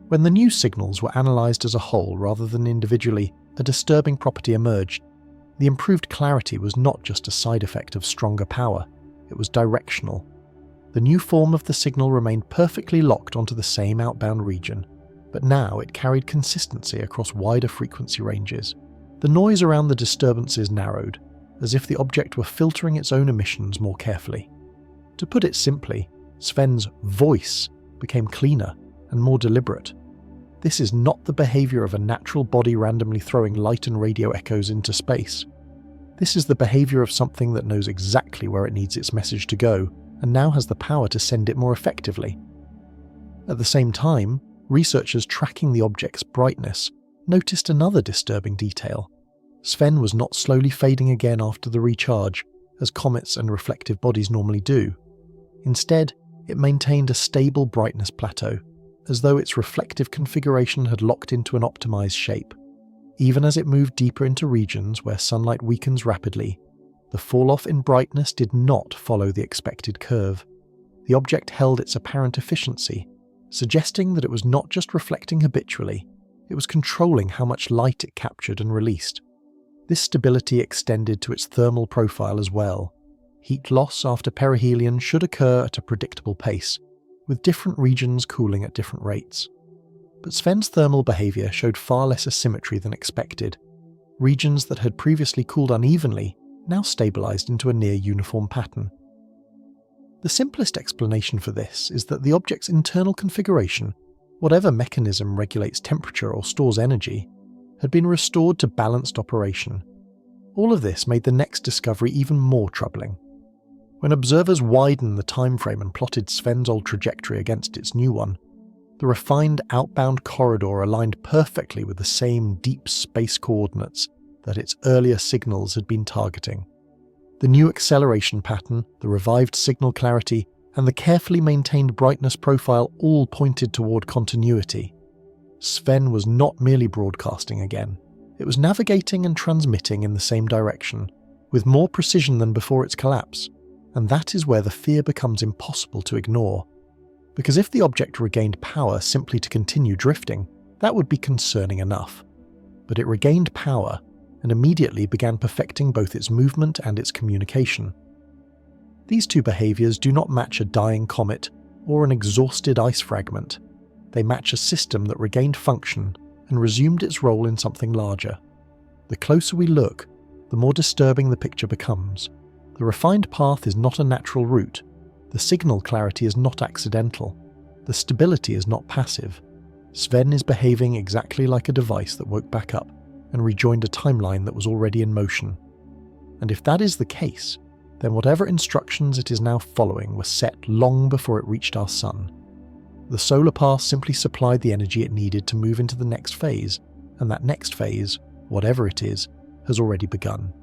When the new signals were analysed as a whole rather than individually, a disturbing property emerged. The improved clarity was not just a side effect of stronger power, it was directional. The new form of the signal remained perfectly locked onto the same outbound region, but now it carried consistency across wider frequency ranges. The noise around the disturbances narrowed, as if the object were filtering its own emissions more carefully. To put it simply, Sven's voice became cleaner and more deliberate. This is not the behaviour of a natural body randomly throwing light and radio echoes into space. This is the behaviour of something that knows exactly where it needs its message to go, and now has the power to send it more effectively. At the same time, researchers tracking the object's brightness noticed another disturbing detail. Sven was not slowly fading again after the recharge, as comets and reflective bodies normally do. Instead, it maintained a stable brightness plateau, as though its reflective configuration had locked into an optimized shape. Even as it moved deeper into regions where sunlight weakens rapidly, the fall-off in brightness did not follow the expected curve. The object held its apparent efficiency, suggesting that it was not just reflecting habitually, it was controlling how much light it captured and released. This stability extended to its thermal profile as well. Heat loss after perihelion should occur at a predictable pace, with different regions cooling at different rates. But Sven's thermal behaviour showed far less asymmetry than expected. Regions that had previously cooled unevenly now stabilised into a near uniform pattern. The simplest explanation for this is that the object's internal configuration, whatever mechanism regulates temperature or stores energy, had been restored to balanced operation. All of this made the next discovery even more troubling. When observers widened the time frame and plotted Sven's old trajectory against its new one, the refined outbound corridor aligned perfectly with the same deep space coordinates that its earlier signals had been targeting. The new acceleration pattern, the revived signal clarity, and the carefully maintained brightness profile all pointed toward continuity. Sven was not merely broadcasting again. It was navigating and transmitting in the same direction, with more precision than before its collapse, and that is where the fear becomes impossible to ignore. Because if the object regained power simply to continue drifting, that would be concerning enough. But it regained power, and immediately began perfecting both its movement and its communication. These two behaviours do not match a dying comet or an exhausted ice fragment. They match a system that regained function and resumed its role in something larger. The closer we look, the more disturbing the picture becomes. The refined path is not a natural route. The signal clarity is not accidental. The stability is not passive. Sven is behaving exactly like a device that woke back up and rejoined a timeline that was already in motion. And if that is the case, then whatever instructions it is now following were set long before it reached our sun. The solar path simply supplied the energy it needed to move into the next phase, and that next phase, whatever it is, has already begun.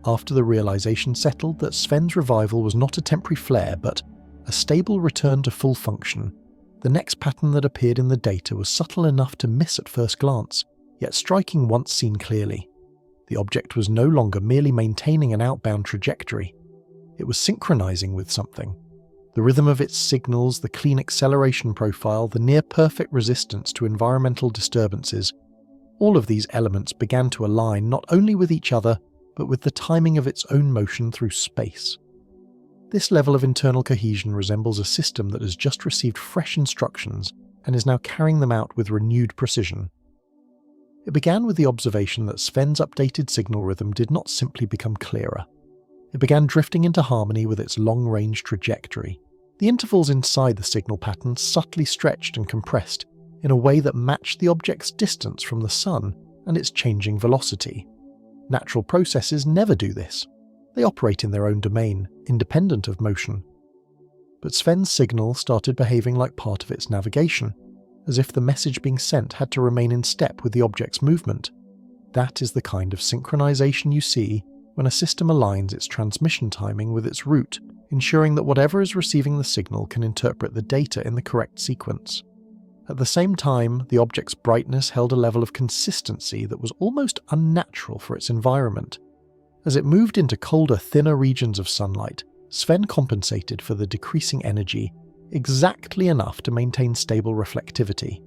After the realization settled that Sven's revival was not a temporary flare but a stable return to full function, the next pattern that appeared in the data was subtle enough to miss at first glance, yet striking once seen clearly. The object was no longer merely maintaining an outbound trajectory. It was synchronizing with something. The rhythm of its signals, the clean acceleration profile, the near-perfect resistance to environmental disturbances, all of these elements began to align not only with each other, but with the timing of its own motion through space. This level of internal cohesion resembles a system that has just received fresh instructions and is now carrying them out with renewed precision. It began with the observation that Sven's updated signal rhythm did not simply become clearer. It began drifting into harmony with its long-range trajectory. The intervals inside the signal pattern subtly stretched and compressed in a way that matched the object's distance from the sun and its changing velocity. Natural processes never do this. They operate in their own domain, independent of motion. But Sven's signal started behaving like part of its navigation, as if the message being sent had to remain in step with the object's movement. That is the kind of synchronization you see when a system aligns its transmission timing with its route, ensuring that whatever is receiving the signal can interpret the data in the correct sequence. At the same time, the object's brightness held a level of consistency that was almost unnatural for its environment. As it moved into colder, thinner regions of sunlight, Sven compensated for the decreasing energy exactly enough to maintain stable reflectivity.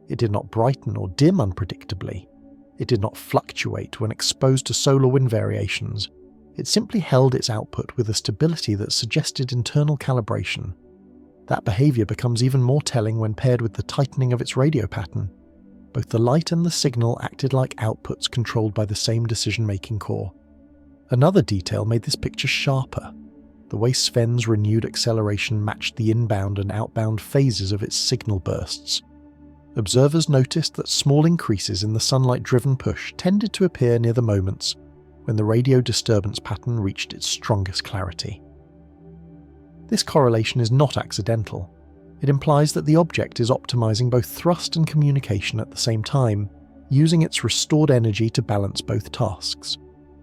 It did not brighten or dim unpredictably. It did not fluctuate when exposed to solar wind variations. It simply held its output with a stability that suggested internal calibration. That behavior becomes even more telling when paired with the tightening of its radio pattern. Both the light and the signal acted like outputs controlled by the same decision-making core. Another detail made this picture sharper. The way Sven's renewed acceleration matched the inbound and outbound phases of its signal bursts. observers noticed that small increases in the sunlight-driven push tended to appear near the moments when the radio disturbance pattern reached its strongest clarity. This correlation is not accidental. It implies that the object is optimizing both thrust and communication at the same time, using its restored energy to balance both tasks.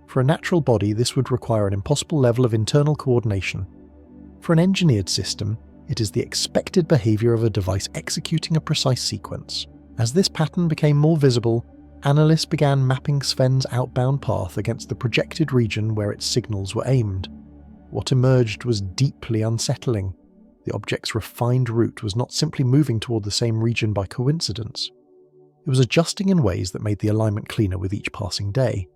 For a natural body, this would require an impossible level of internal coordination. For an engineered system, it is the expected behavior of a device executing a precise sequence. As this pattern became more visible, analysts began mapping Sven's outbound path against the projected region where its signals were aimed. What emerged was deeply unsettling. The object's refined route was not simply moving toward the same region by coincidence. It was adjusting in ways that made the alignment cleaner with each passing day.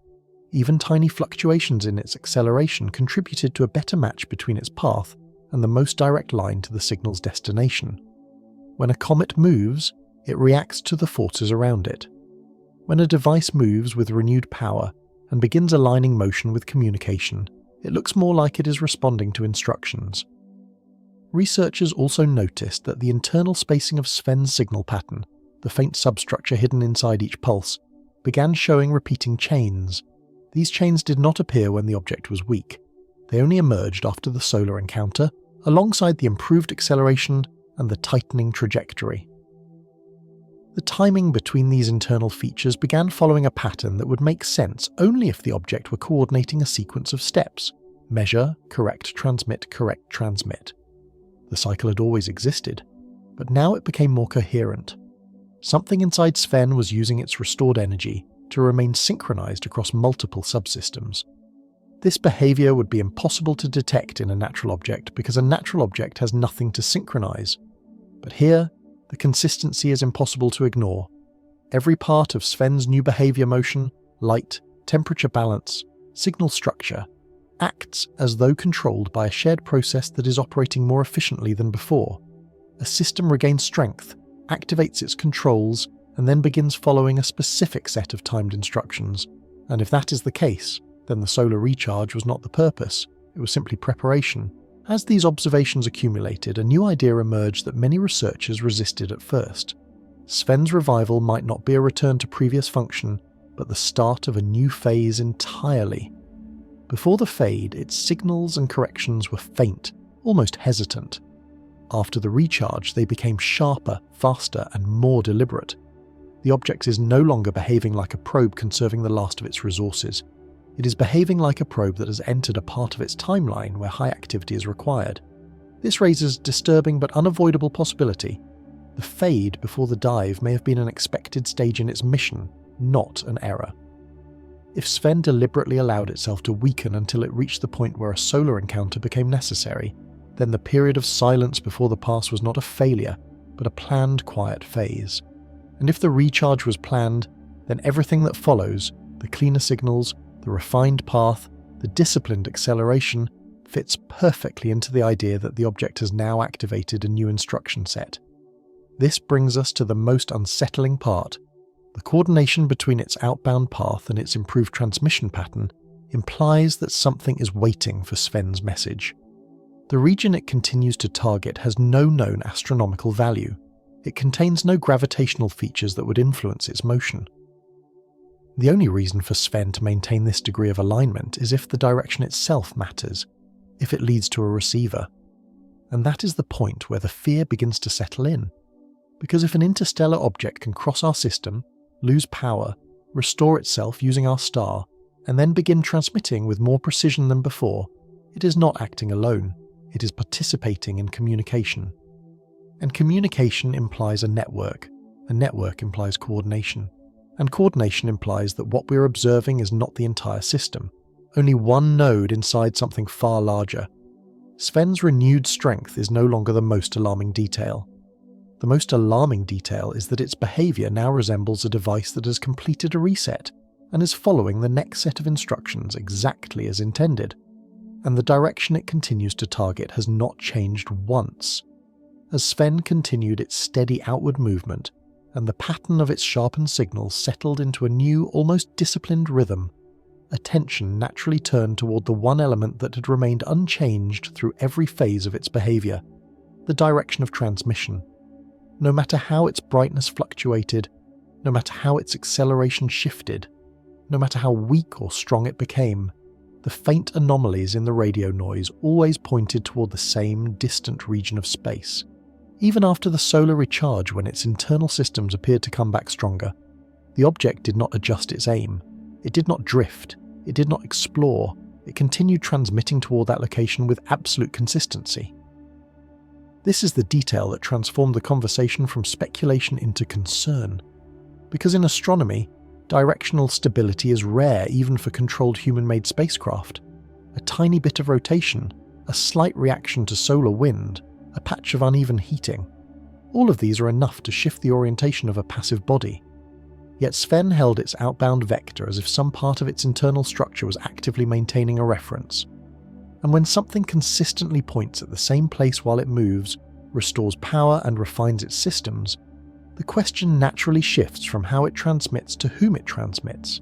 Even tiny fluctuations in its acceleration contributed to a better match between its path and the most direct line to the signal's destination. When a comet moves, it reacts to the forces around it. When a device moves with renewed power and begins aligning motion with communication, it looks more like it is responding to instructions. Researchers also noticed that the internal spacing of Sven's signal pattern, the faint substructure hidden inside each pulse, began showing repeating chains. These chains did not appear when the object was weak. They only emerged after the solar encounter, alongside the improved acceleration and the tightening trajectory. The timing between these internal features began following a pattern that would make sense only if the object were coordinating a sequence of steps: measure, correct, transmit, correct, transmit. The cycle had always existed, but now it became more coherent. Something inside Sven was using its restored energy to remain synchronized across multiple subsystems. This behavior would be impossible to detect in a natural object because a natural object has nothing to synchronize. But here, the consistency is impossible to ignore. Every part of Sven's new behavior motion, light, temperature balance, signal structure, acts as though controlled by a shared process that is operating more efficiently than before. A system regains strength, activates its controls, and then begins following a specific set of timed instructions. And if that is the case, then the solar recharge was not the purpose, it was simply preparation. As these observations accumulated, a new idea emerged that many researchers resisted at first. Sven's revival might not be a return to previous function, but the start of a new phase entirely. Before the fade, its signals and corrections were faint, almost hesitant. After the recharge, they became sharper, faster, and more deliberate. The object is no longer behaving like a probe conserving the last of its resources. It is behaving like a probe that has entered a part of its timeline where high activity is required. This raises a disturbing but unavoidable possibility. The fade before the dive may have been an expected stage in its mission, not an error. If Sven deliberately allowed itself to weaken until it reached the point where a solar encounter became necessary, then the period of silence before the pass was not a failure, but a planned quiet phase. And if the recharge was planned, then everything that follows, the cleaner signals, the refined path, the disciplined acceleration, fits perfectly into the idea that the object has now activated a new instruction set. This brings us to the most unsettling part. The coordination between its outbound path and its improved transmission pattern implies that something is waiting for Sven's message. The region it continues to target has no known astronomical value. It contains no gravitational features that would influence its motion. The only reason for Sven to maintain this degree of alignment is if the direction itself matters, if it leads to a receiver. And that is the point where the fear begins to settle in. Because if an interstellar object can cross our system, lose power, restore itself using our star, and then begin transmitting with more precision than before, it is not acting alone, it is participating in communication. And communication implies a network implies coordination. And coordination implies that what we're observing is not the entire system, only one node inside something far larger. Sven's renewed strength is no longer the most alarming detail. The most alarming detail is that its behavior now resembles a device that has completed a reset and is following the next set of instructions exactly as intended. And the direction it continues to target has not changed once. As Sven continued its steady outward movement, and the pattern of its sharpened signals settled into a new, almost disciplined rhythm, attention naturally turned toward the one element that had remained unchanged through every phase of its behavior: the direction of transmission. No matter how its brightness fluctuated, no matter how its acceleration shifted, no matter how weak or strong it became, the faint anomalies in the radio noise always pointed toward the same distant region of space. Even after the solar recharge, when its internal systems appeared to come back stronger, the object did not adjust its aim. It did not drift. It did not explore. It continued transmitting toward that location with absolute consistency. This is the detail that transformed the conversation from speculation into concern. Because in astronomy, directional stability is rare even for controlled human-made spacecraft. A tiny bit of rotation, a slight reaction to solar wind, a patch of uneven heating. All of these are enough to shift the orientation of a passive body. Yet Sven held its outbound vector as if some part of its internal structure was actively maintaining a reference. And when something consistently points at the same place while it moves, restores power and refines its systems, the question naturally shifts from how it transmits to whom it transmits.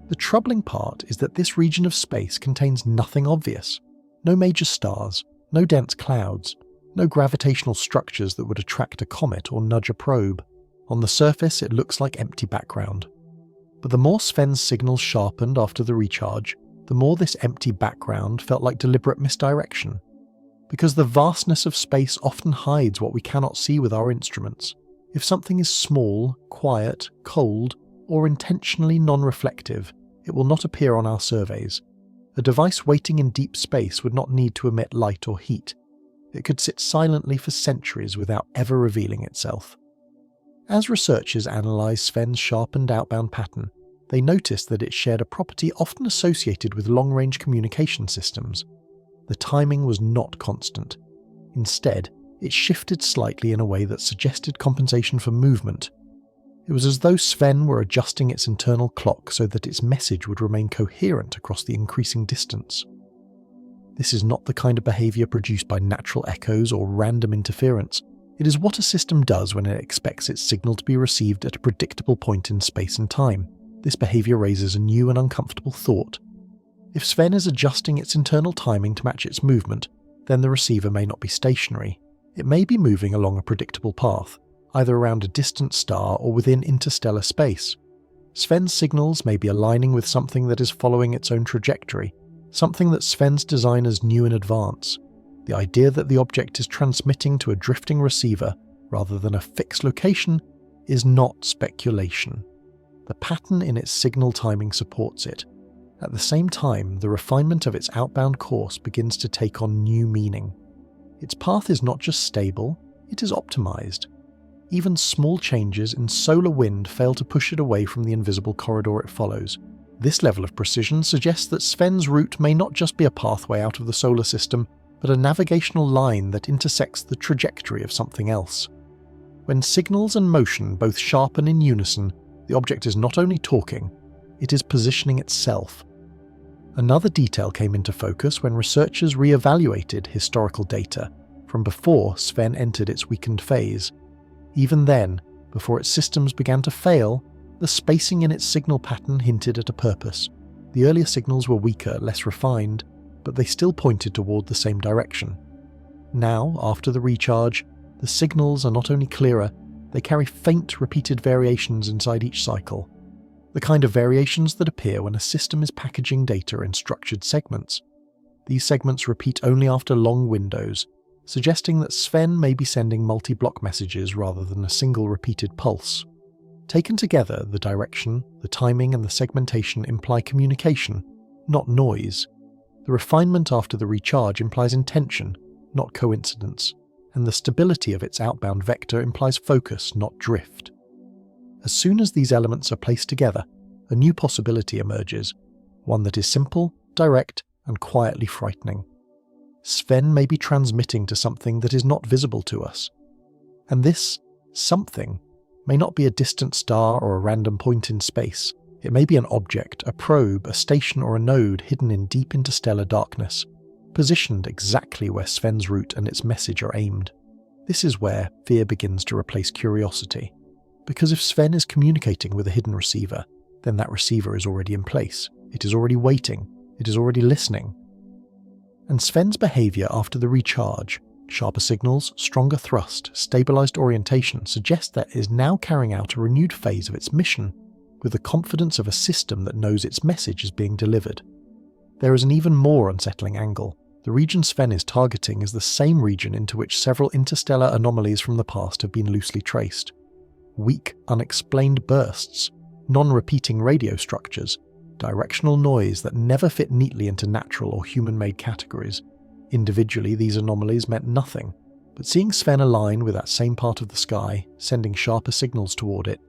The troubling part is that this region of space contains nothing obvious. No major stars, no dense clouds, no gravitational structures that would attract a comet or nudge a probe. On the surface, it looks like empty background. But the more Sven's signals sharpened after the recharge, the more this empty background felt like deliberate misdirection. Because the vastness of space often hides what we cannot see with our instruments. If something is small, quiet, cold, or intentionally non-reflective, it will not appear on our surveys. A device waiting in deep space would not need to emit light or heat. It could sit silently for centuries without ever revealing itself. As researchers analysed Sven's sharpened outbound pattern, they noticed that it shared a property often associated with long-range communication systems. The timing was not constant. Instead, it shifted slightly in a way that suggested compensation for movement. It was as though Sven were adjusting its internal clock so that its message would remain coherent across the increasing distance. This is not the kind of behaviour produced by natural echoes or random interference. It is what a system does when it expects its signal to be received at a predictable point in space and time. This behaviour raises a new and uncomfortable thought. If Sven is adjusting its internal timing to match its movement, then the receiver may not be stationary. It may be moving along a predictable path, either around a distant star or within interstellar space. Sven's signals may be aligning with something that is following its own trajectory, something that Sven's designers knew in advance. The idea that the object is transmitting to a drifting receiver rather than a fixed location is not speculation. The pattern in its signal timing supports it. At the same time, the refinement of its outbound course begins to take on new meaning. Its path is not just stable, it is optimized. Even small changes in solar wind fail to push it away from the invisible corridor it follows. This level of precision suggests that Sven's route may not just be a pathway out of the solar system, but a navigational line that intersects the trajectory of something else. When signals and motion both sharpen in unison, the object is not only talking, it is positioning itself. Another detail came into focus when researchers re-evaluated historical data from before Sven entered its weakened phase. Even then, before its systems began to fail, the spacing in its signal pattern hinted at a purpose. The earlier signals were weaker, less refined, but they still pointed toward the same direction. Now, after the recharge, the signals are not only clearer, they carry faint, repeated variations inside each cycle. The kind of variations that appear when a system is packaging data in structured segments. These segments repeat only after long windows, suggesting that Sven may be sending multi-block messages rather than a single repeated pulse. Taken together, the direction, the timing, and the segmentation imply communication, not noise. The refinement after the recharge implies intention, not coincidence, and the stability of its outbound vector implies focus, not drift. As soon as these elements are placed together, a new possibility emerges, one that is simple, direct, and quietly frightening. Sven may be transmitting to something that is not visible to us. And this something may not be a distant star or a random point in space. It may be an object, a probe, a station, or a node hidden in deep interstellar darkness, positioned exactly where Sven's route and its message are aimed. This is where fear begins to replace curiosity. Because if Sven is communicating with a hidden receiver, then that receiver is already in place. It is already waiting. It is already listening. And Sven's behaviour after the recharge, Sharper signals, stronger thrust, stabilized orientation suggest that it is now carrying out a renewed phase of its mission, with the confidence of a system that knows its message is being delivered. There is an even more unsettling angle. The region Sven is targeting is the same region into which several interstellar anomalies from the past have been loosely traced. Weak, unexplained bursts, non-repeating radio structures, directional noise that never fit neatly into natural or human-made categories. Individually, these anomalies meant nothing, but seeing Sven align with that same part of the sky, sending sharper signals toward it,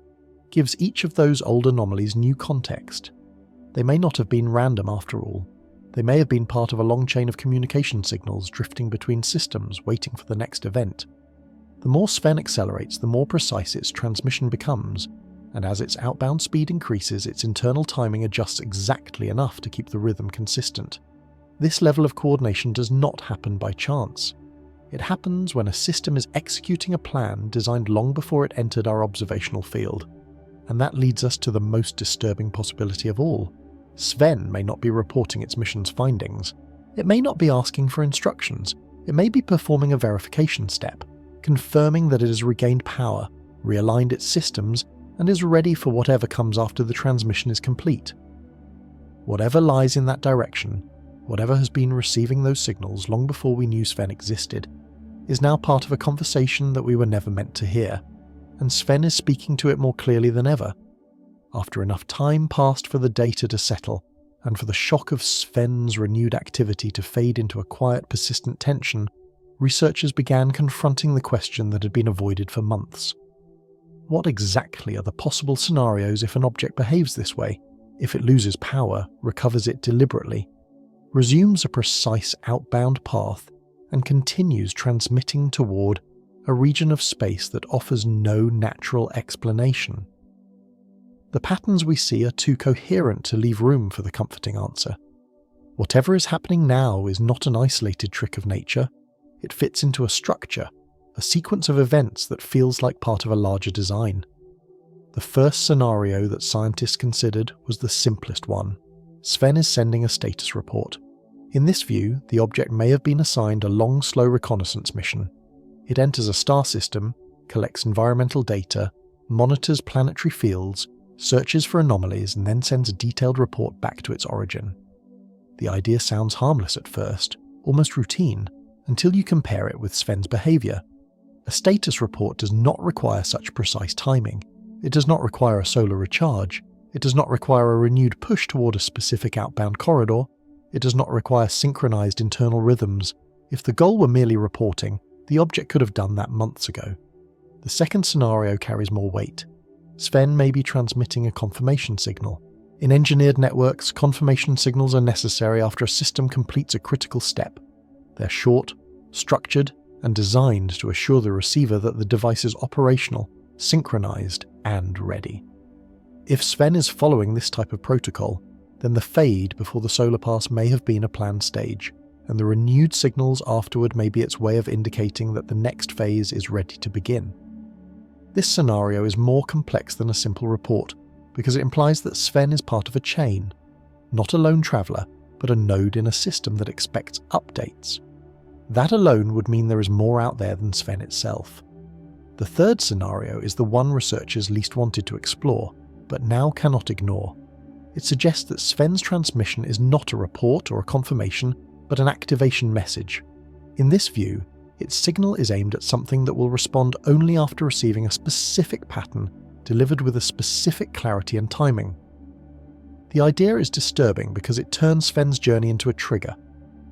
gives each of those old anomalies new context. They may not have been random after all. They may have been part of a long chain of communication signals drifting between systems waiting for the next event. The more Sven accelerates, the more precise its transmission becomes, and as its outbound speed increases, its internal timing adjusts exactly enough to keep the rhythm consistent. This level of coordination does not happen by chance. It happens when a system is executing a plan designed long before it entered our observational field. And that leads us to the most disturbing possibility of all. Sven may not be reporting its mission's findings. It may not be asking for instructions. It may be performing a verification step, confirming that it has regained power, realigned its systems, and is ready for whatever comes after the transmission is complete. Whatever lies in that direction, whatever has been receiving those signals long before we knew Sven existed, is now part of a conversation that we were never meant to hear, and Sven is speaking to it more clearly than ever. After enough time passed for the data to settle, and for the shock of Sven's renewed activity to fade into a quiet, persistent tension, researchers began confronting the question that had been avoided for months. What exactly are the possible scenarios if an object behaves this way, if it loses power, recovers it deliberately, resumes a precise outbound path, and continues transmitting toward a region of space that offers no natural explanation? The patterns we see are too coherent to leave room for the comforting answer. Whatever is happening now is not an isolated trick of nature. It fits into a structure, a sequence of events that feels like part of a larger design. The first scenario that scientists considered was the simplest one. Sven is sending a status report. In this view, the object may have been assigned a long, slow reconnaissance mission. It enters a star system, collects environmental data, monitors planetary fields, searches for anomalies, and then sends a detailed report back to its origin. The idea sounds harmless at first, almost routine, until you compare it with Sven's behavior. A status report does not require such precise timing. It does not require a solar recharge. It does not require a renewed push toward a specific outbound corridor. It does not require synchronized internal rhythms. If the goal were merely reporting, the object could have done that months ago. The second scenario carries more weight. Sven may be transmitting a confirmation signal. In engineered networks, confirmation signals are necessary after a system completes a critical step. They're short, structured, and designed to assure the receiver that the device is operational, synchronized, and ready. If Sven is following this type of protocol, then the fade before the solar pass may have been a planned stage, and the renewed signals afterward may be its way of indicating that the next phase is ready to begin. This scenario is more complex than a simple report, because it implies that Sven is part of a chain, not a lone traveller, but a node in a system that expects updates. That alone would mean there is more out there than Sven itself. The third scenario is the one researchers least wanted to explore, but now cannot ignore. It suggests that Sven's transmission is not a report or a confirmation, but an activation message. In this view, its signal is aimed at something that will respond only after receiving a specific pattern delivered with a specific clarity and timing. The idea is disturbing because it turns Sven's journey into a trigger.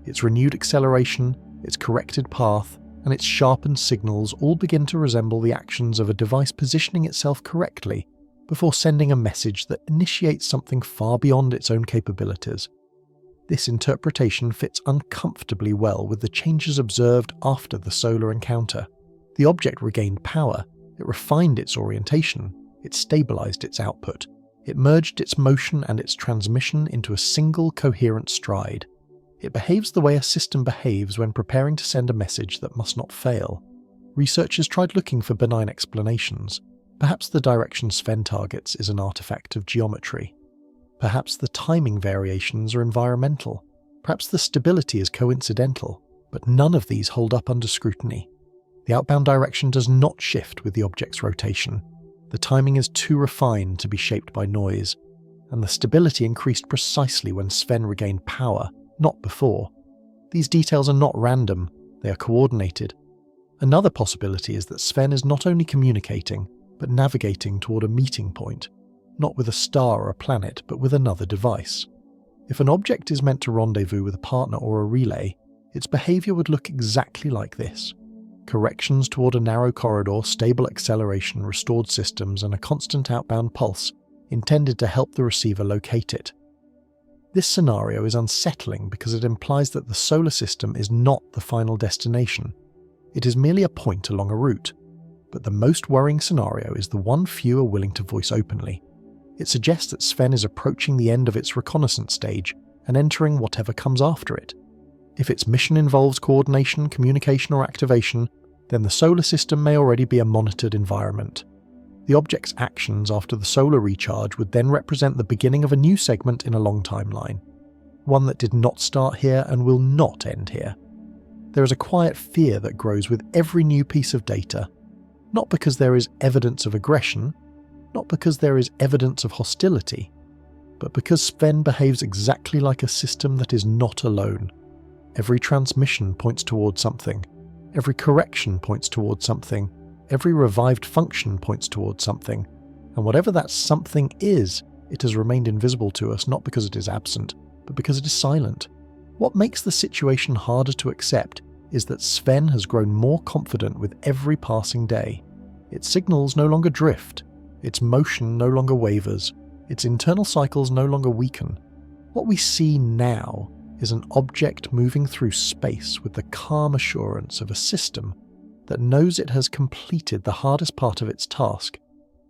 Its renewed acceleration, its corrected path, and its sharpened signals all begin to resemble the actions of a device positioning itself correctly before sending a message that initiates something far beyond its own capabilities. This interpretation fits uncomfortably well with the changes observed after the solar encounter. The object regained power, it refined its orientation, it stabilized its output, it merged its motion and its transmission into a single coherent stride. It behaves the way a system behaves when preparing to send a message that must not fail. Researchers tried looking for benign explanations. Perhaps the direction Sven targets is an artifact of geometry. Perhaps the timing variations are environmental. Perhaps the stability is coincidental. but none of these hold up under scrutiny. The outbound direction does not shift with the object's rotation. The timing is too refined to be shaped by noise, and the stability increased precisely when Sven regained power, not before. These details are not random, they are coordinated. Another possibility is that Sven is not only communicating, but navigating toward a meeting point, not with a star or a planet, but with another device. If an object is meant to rendezvous with a partner or a relay, its behavior would look exactly like this. Corrections toward a narrow corridor, stable acceleration, restored systems, and a constant outbound pulse intended to help the receiver locate it. This scenario is unsettling because it implies that the solar system is not the final destination. It is merely a point along a route. But the most worrying scenario is the one few are willing to voice openly. It suggests that Sven is approaching the end of its reconnaissance stage and entering whatever comes after it. If its mission involves coordination, communication, or activation, then the solar system may already be a monitored environment. The object's actions after the solar recharge would then represent the beginning of a new segment in a long timeline, one that did not start here and will not end here. There is a quiet fear that grows with every new piece of data, not because there is evidence of aggression, not because there is evidence of hostility, but because Sven behaves exactly like a system that is not alone. Every transmission points towards something. Every correction points towards something. Every revived function points towards something. And whatever that something is, it has remained invisible to us not because it is absent, but because it is silent. What makes the situation harder to accept is that Sven has grown more confident with every passing day. Its signals no longer drift. Its motion no longer wavers. Its internal cycles no longer weaken. What we see now is an object moving through space with the calm assurance of a system that knows it has completed the hardest part of its task.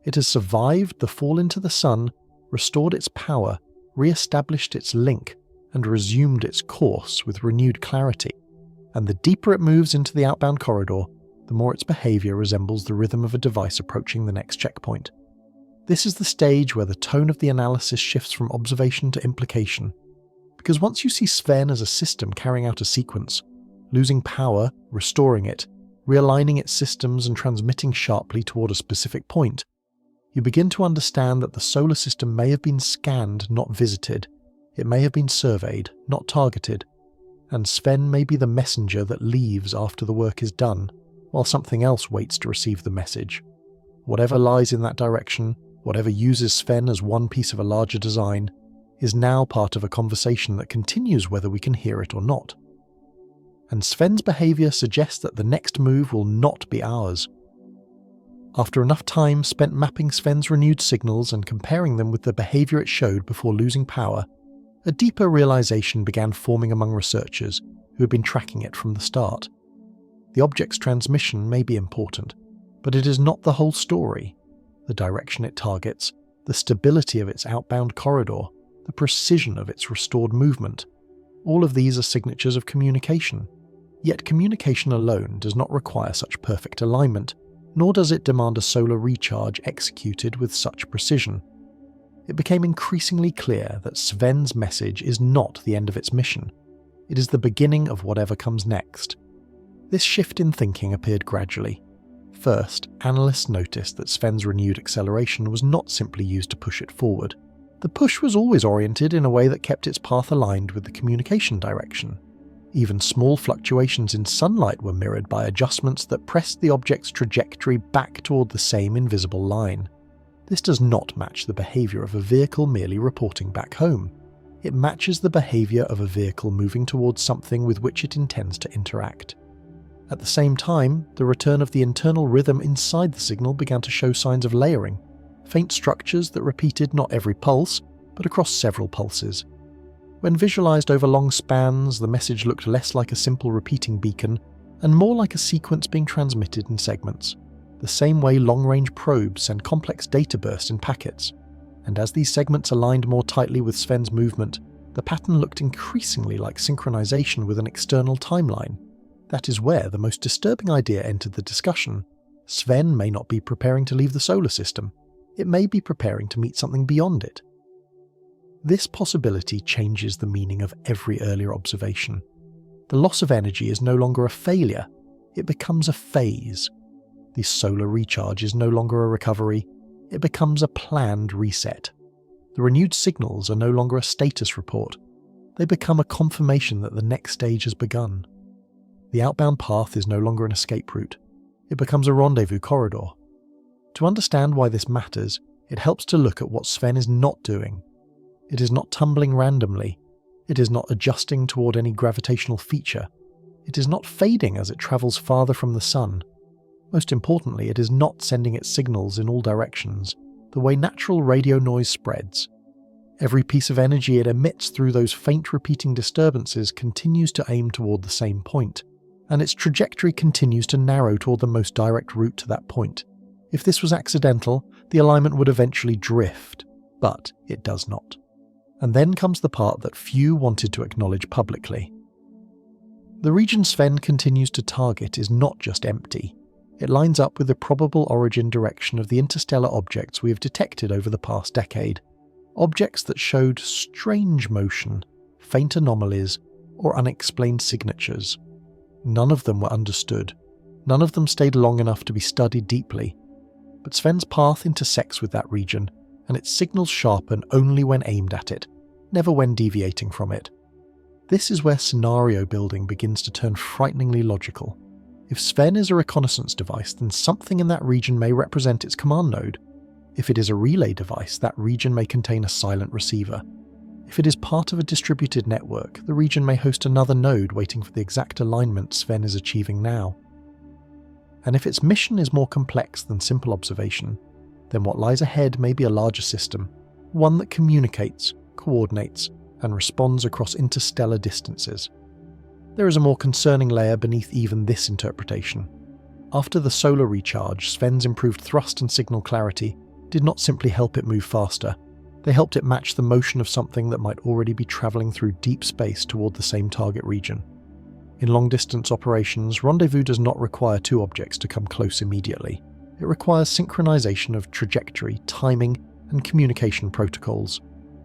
It has survived the fall into the sun, restored its power, re-established its link, and resumed its course with renewed clarity. And the deeper it moves into the outbound corridor, the more its behavior resembles the rhythm of a device approaching the next checkpoint. This is the stage where the tone of the analysis shifts from observation to implication. Because once you see Sven as a system carrying out a sequence, losing power, restoring it, realigning its systems and transmitting sharply toward a specific point, you begin to understand that the solar system may have been scanned, not visited. It may have been surveyed, not targeted. And Sven may be the messenger that leaves after the work is done, while something else waits to receive the message. Whatever lies in that direction, whatever uses Sven as one piece of a larger design, is now part of a conversation that continues whether we can hear it or not. And Sven's behavior suggests that the next move will not be ours. After enough time spent mapping Sven's renewed signals and comparing them with the behavior it showed before losing power, a deeper realization began forming among researchers who had been tracking it from the start. The object's transmission may be important, but it is not the whole story. The direction it targets, the stability of its outbound corridor, the precision of its restored movement, all of these are signatures of communication. Yet communication alone does not require such perfect alignment, nor does it demand a solar recharge executed with such precision. It became increasingly clear that Sven's message is not the end of its mission. It is the beginning of whatever comes next. This shift in thinking appeared gradually. First, analysts noticed that Sven's renewed acceleration was not simply used to push it forward. The push was always oriented in a way that kept its path aligned with the communication direction. Even small fluctuations in sunlight were mirrored by adjustments that pressed the object's trajectory back toward the same invisible line. This does not match the behavior of a vehicle merely reporting back home. It matches the behavior of a vehicle moving towards something with which it intends to interact. At the same time, the return of the internal rhythm inside the signal began to show signs of layering, faint structures that repeated not every pulse, but across several pulses. When visualized over long spans, the message looked less like a simple repeating beacon and more like a sequence being transmitted in segments, the same way long-range probes send complex data bursts in packets. And as these segments aligned more tightly with Sven's movement, the pattern looked increasingly like synchronization with an external timeline. That is where the most disturbing idea entered the discussion. Sven may not be preparing to leave the solar system. It may be preparing to meet something beyond it. This possibility changes the meaning of every earlier observation. The loss of energy is no longer a failure, it becomes a phase. The solar recharge is no longer a recovery, it becomes a planned reset. The renewed signals are no longer a status report, they become a confirmation that the next stage has begun. The outbound path is no longer an escape route, it becomes a rendezvous corridor. To understand why this matters, it helps to look at what Sven is not doing. It is not tumbling randomly, it is not adjusting toward any gravitational feature, it is not fading as it travels farther from the sun. Most importantly, it is not sending its signals in all directions, the way natural radio noise spreads. Every piece of energy it emits through those faint repeating disturbances continues to aim toward the same point, and its trajectory continues to narrow toward the most direct route to that point. If this was accidental, the alignment would eventually drift, but it does not. And then comes the part that few wanted to acknowledge publicly. The region Sven continues to target is not just empty. It lines up with the probable origin direction of the interstellar objects we have detected over the past decade. Objects that showed strange motion, faint anomalies, or unexplained signatures. None of them were understood. None of them stayed long enough to be studied deeply. But Sven's path intersects with that region, and its signals sharpen only when aimed at it, never when deviating from it. This is where scenario building begins to turn frighteningly logical. If Sven is a reconnaissance device, then something in that region may represent its command node. If it is a relay device, that region may contain a silent receiver. If it is part of a distributed network, the region may host another node waiting for the exact alignment Sven is achieving now. And if its mission is more complex than simple observation, then what lies ahead may be a larger system, one that communicates, coordinates, and responds across interstellar distances. There is a more concerning layer beneath even this interpretation. After the solar recharge, Sven's improved thrust and signal clarity did not simply help it move faster, they helped it match the motion of something that might already be travelling through deep space toward the same target region. In long-distance operations, rendezvous does not require two objects to come close immediately. It requires synchronization of trajectory, timing, and communication protocols.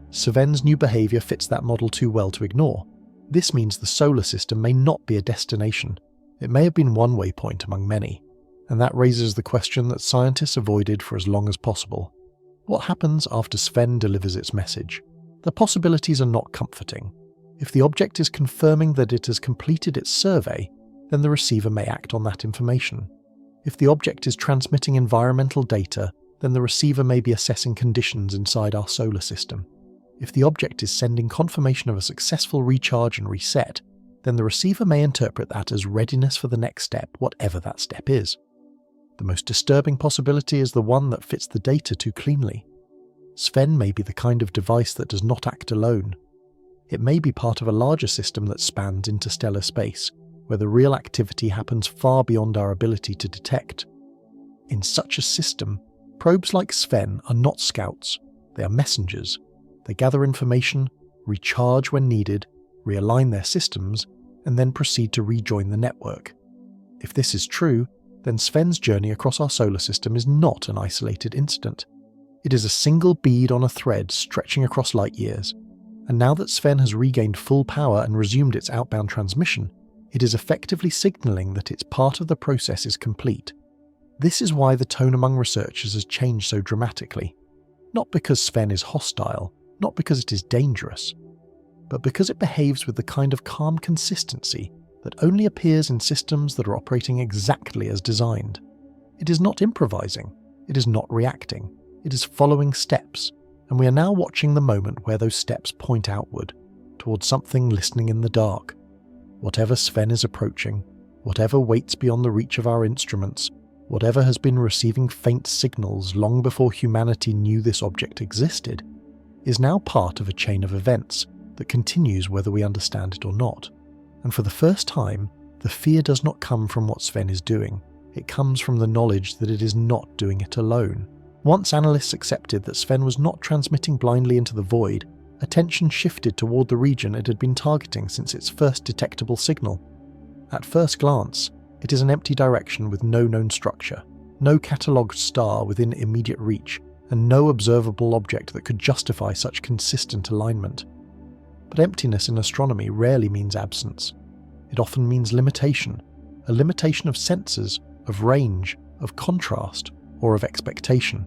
Sven's new behaviour fits that model too well to ignore. This means the solar system may not be a destination. It may have been one waypoint among many, and that raises the question that scientists avoided for as long as possible. What happens after Sven delivers its message? The possibilities are not comforting. If the object is confirming that it has completed its survey, then the receiver may act on that information. If the object is transmitting environmental data, then the receiver may be assessing conditions inside our solar system. If the object is sending confirmation of a successful recharge and reset, then the receiver may interpret that as readiness for the next step, whatever that step is. The most disturbing possibility is the one that fits the data too cleanly. Sven may be the kind of device that does not act alone. It may be part of a larger system that spans interstellar space, where the real activity happens far beyond our ability to detect. In such a system, probes like Sven are not scouts, they are messengers. They gather information, recharge when needed, realign their systems, and then proceed to rejoin the network. If this is true, then Sven's journey across our solar system is not an isolated incident. It is a single bead on a thread stretching across light years, and now that Sven has regained full power and resumed its outbound transmission, it is effectively signalling that its part of the process is complete. This is why the tone among researchers has changed so dramatically. Not because Sven is hostile, not because it is dangerous, but because it behaves with the kind of calm consistency that only appears in systems that are operating exactly as designed. It is not improvising, it is not reacting, it is following steps, and we are now watching the moment where those steps point outward, towards something listening in the dark. Whatever Sven is approaching, whatever waits beyond the reach of our instruments, whatever has been receiving faint signals long before humanity knew this object existed, is now part of a chain of events that continues whether we understand it or not. And for the first time, the fear does not come from what Sven is doing, it comes from the knowledge that it is not doing it alone. Once analysts accepted that Sven was not transmitting blindly into the void, attention shifted toward the region it had been targeting since its first detectable signal. At first glance, it is an empty direction with no known structure, no catalogued star within immediate reach, and no observable object that could justify such consistent alignment. But emptiness in astronomy rarely means absence. it often means limitation, a limitation of sensors, of range, of contrast, or of expectation.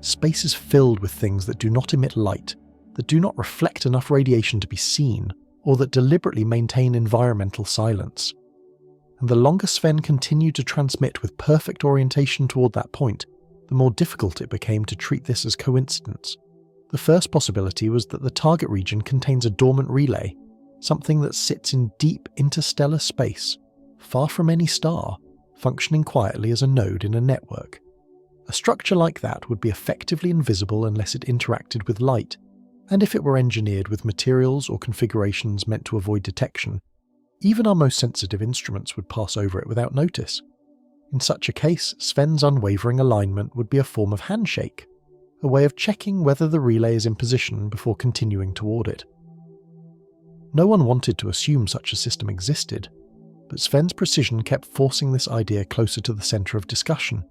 Space is filled with things that do not emit light, that do not reflect enough radiation to be seen, or that deliberately maintain environmental silence. And the longer Sven continued to transmit with perfect orientation toward that point, the more difficult it became to treat this as coincidence. The first possibility was that the target region contains a dormant relay, something that sits in deep interstellar space, far from any star, functioning quietly as a node in a network. A structure like that would be effectively invisible unless it interacted with light, and if it were engineered with materials or configurations meant to avoid detection, even our most sensitive instruments would pass over it without notice. In such a case, Sven's unwavering alignment would be a form of handshake, a way of checking whether the relay is in position before continuing toward it. No one wanted to assume such a system existed, but Sven's precision kept forcing this idea closer to the centre of discussion.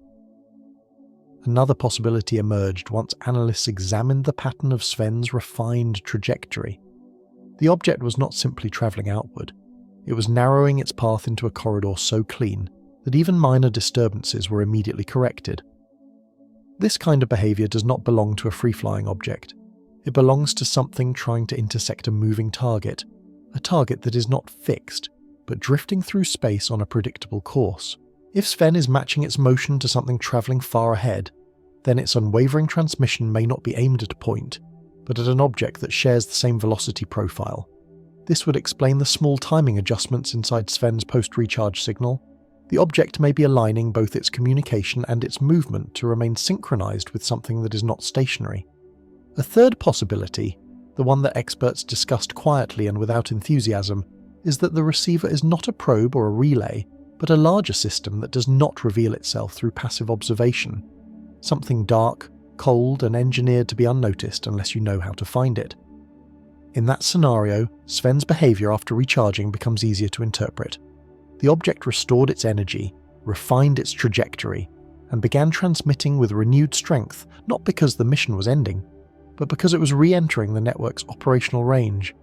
Another possibility emerged once analysts examined the pattern of Sven's refined trajectory. The object was not simply travelling outward, it was narrowing its path into a corridor so clean that even minor disturbances were immediately corrected. This kind of behaviour does not belong to a free-flying object. It belongs to something trying to intersect a moving target, a target that is not fixed, but drifting through space on a predictable course. If Sven is matching its motion to something travelling far ahead, then its unwavering transmission may not be aimed at a point, but at an object that shares the same velocity profile. This would explain the small timing adjustments inside Sven's post-recharge signal. The object may be aligning both its communication and its movement to remain synchronized with something that is not stationary. A third possibility, the one that experts discussed quietly and without enthusiasm, is that the receiver is not a probe or a relay, but a larger system that does not reveal itself through passive observation. Something dark, cold, and engineered to be unnoticed unless you know how to find it. In that scenario, Sven's behaviour after recharging becomes easier to interpret. The object restored its energy, refined its trajectory, and began transmitting with renewed strength, not because the mission was ending, but because it was re-entering the network's operational range.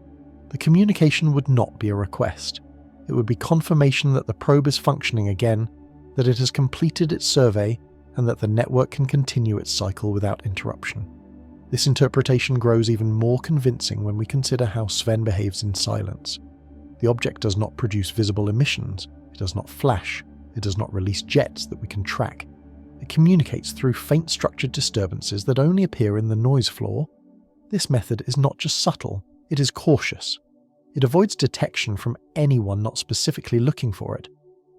The communication would not be a request. It would be confirmation that the probe is functioning again, that it has completed its survey, and that the network can continue its cycle without interruption. This interpretation grows even more convincing when we consider how Sven behaves in silence. The object does not produce visible emissions, it does not flash, it does not release jets that we can track. It communicates through faint structured disturbances that only appear in the noise floor. This method is not just subtle, it is cautious. It avoids detection from anyone not specifically looking for it.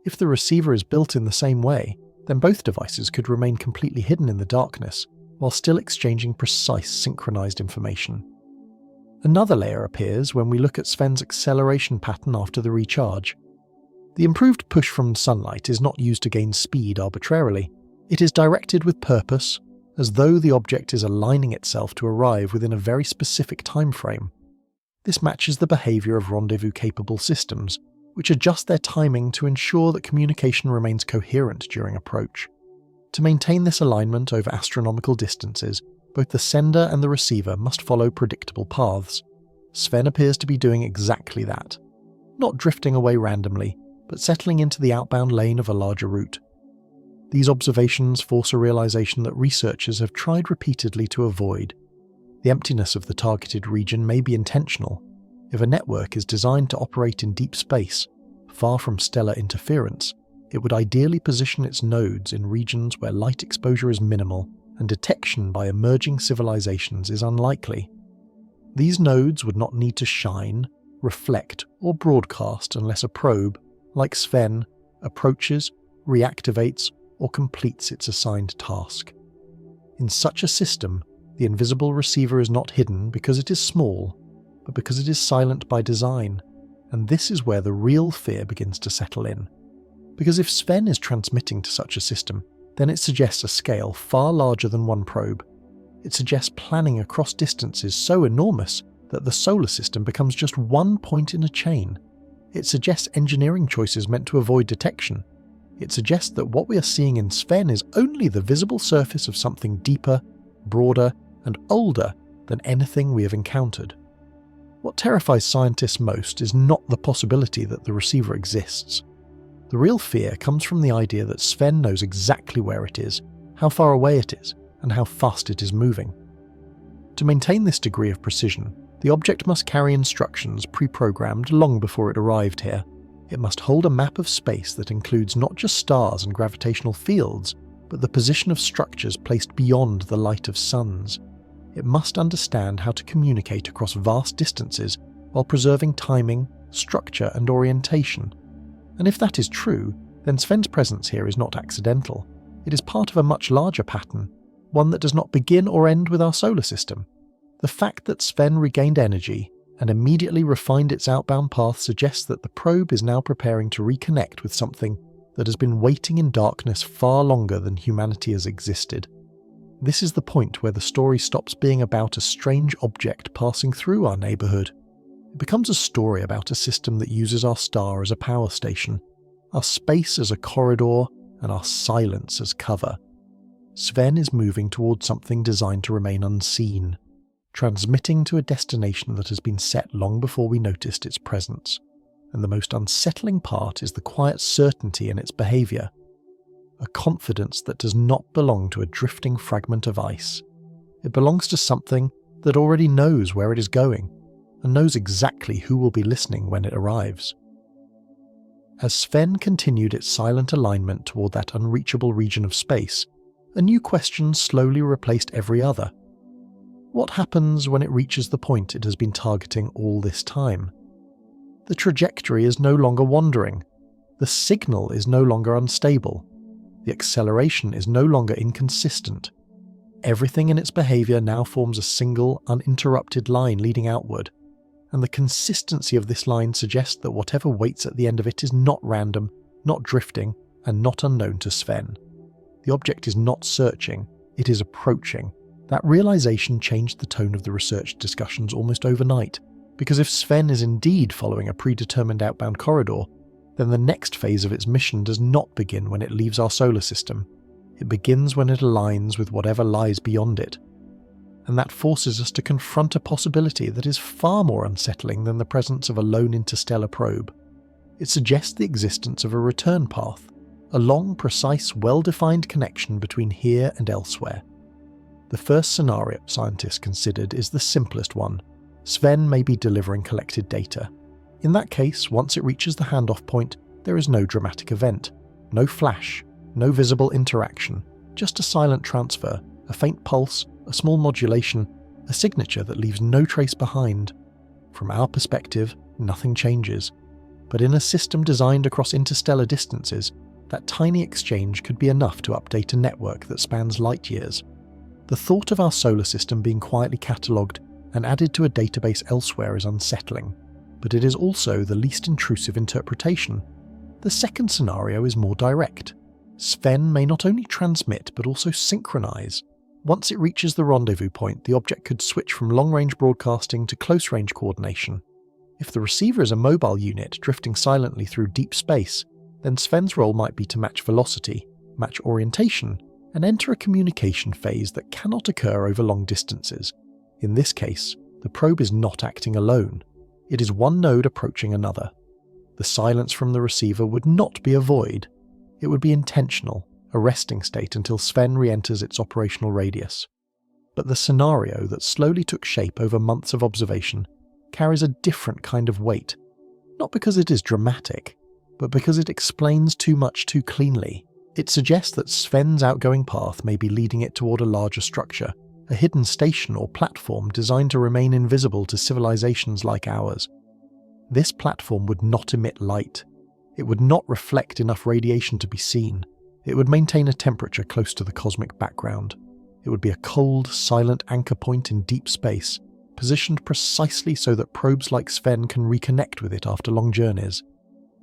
If the receiver is built in the same way, then both devices could remain completely hidden in the darkness, while still exchanging precise synchronized information. Another layer appears when we look at Sven's acceleration pattern after the recharge. The improved push from sunlight is not used to gain speed arbitrarily. It is directed with purpose, as though the object is aligning itself to arrive within a very specific time frame. This matches the behaviour of rendezvous-capable systems, which adjust their timing to ensure that communication remains coherent during approach. To maintain this alignment over astronomical distances, both the sender and the receiver must follow predictable paths. Sven appears to be doing exactly that. Not drifting away randomly, but settling into the outbound lane of a larger route. These observations force a realization that researchers have tried repeatedly to avoid. The emptiness of the targeted region may be intentional. If a network is designed to operate in deep space, far from stellar interference, it would ideally position its nodes in regions where light exposure is minimal and detection by emerging civilizations is unlikely. These nodes would not need to shine, reflect, or broadcast unless a probe, like Sven, approaches, reactivates, or completes its assigned task. In such a system, the invisible receiver is not hidden because it is small, but because it is silent by design, and this is where the real fear begins to settle in. Because if Sven is transmitting to such a system, then it suggests a scale far larger than one probe. It suggests planning across distances so enormous that the solar system becomes just one point in a chain. It suggests engineering choices meant to avoid detection. It suggests that what we are seeing in Sven is only the visible surface of something deeper, broader, and older than anything we have encountered. What terrifies scientists most is not the possibility that the receiver exists. The real fear comes from the idea that Sven knows exactly where it is, how far away it is, and how fast it is moving. To maintain this degree of precision, the object must carry instructions pre-programmed long before it arrived here. It must hold a map of space that includes not just stars and gravitational fields, but the position of structures placed beyond the light of suns. It must understand how to communicate across vast distances while preserving timing, structure, and orientation. And if that is true, then Sven's presence here is not accidental. It is part of a much larger pattern, one that does not begin or end with our solar system. The fact that Sven regained energy and immediately refined its outbound path suggests that the probe is now preparing to reconnect with something that has been waiting in darkness far longer than humanity has existed. This is the point where the story stops being about a strange object passing through our neighbourhood. It becomes a story about a system that uses our star as a power station, our space as a corridor, and our silence as cover. Sven is moving towards something designed to remain unseen, transmitting to a destination that has been set long before we noticed its presence. And the most unsettling part is the quiet certainty in its behaviour, a confidence that does not belong to a drifting fragment of ice. It belongs to something that already knows where it is going, and knows exactly who will be listening when it arrives. As Sven continued its silent alignment toward that unreachable region of space, a new question slowly replaced every other. What happens when it reaches the point it has been targeting all this time? The trajectory is no longer wandering. The signal is no longer unstable. The acceleration is no longer inconsistent. Everything in its behaviour now forms a single, uninterrupted line leading outward, and the consistency of this line suggests that whatever waits at the end of it is not random, not drifting, and not unknown to Sven. The object is not searching, it is approaching. That realisation changed the tone of the research discussions almost overnight, because if Sven is indeed following a predetermined outbound corridor, then the next phase of its mission does not begin when it leaves our solar system. It begins when it aligns with whatever lies beyond it. And that forces us to confront a possibility that is far more unsettling than the presence of a lone interstellar probe. It suggests the existence of a return path, a long, precise, well-defined connection between here and elsewhere. The first scenario scientists considered is the simplest one. Sven may be delivering collected data. In that case, once it reaches the handoff point, there is no dramatic event, no flash, no visible interaction, just a silent transfer, a faint pulse, a small modulation, a signature that leaves no trace behind. From our perspective, nothing changes. But in a system designed across interstellar distances, that tiny exchange could be enough to update a network that spans light years. The thought of our solar system being quietly catalogued and added to a database elsewhere is unsettling, but it is also the least intrusive interpretation. The second scenario is more direct. Sven may not only transmit but also synchronize. Once it reaches the rendezvous point, the object could switch from long-range broadcasting to close-range coordination. If the receiver is a mobile unit drifting silently through deep space, then Sven's role might be to match velocity, match orientation, and enter a communication phase that cannot occur over long distances. In this case, the probe is not acting alone. It is one node approaching another. The silence from the receiver would not be a void. It would be intentional, a resting state until Sven re-enters its operational radius. But the scenario that slowly took shape over months of observation carries a different kind of weight, not because it is dramatic, but because it explains too much too cleanly. It suggests that Sven's outgoing path may be leading it toward a larger structure, a hidden station or platform designed to remain invisible to civilizations like ours. This platform would not emit light. It would not reflect enough radiation to be seen. It would maintain a temperature close to the cosmic background. It would be a cold, silent anchor point in deep space, positioned precisely so that probes like Sven can reconnect with it after long journeys.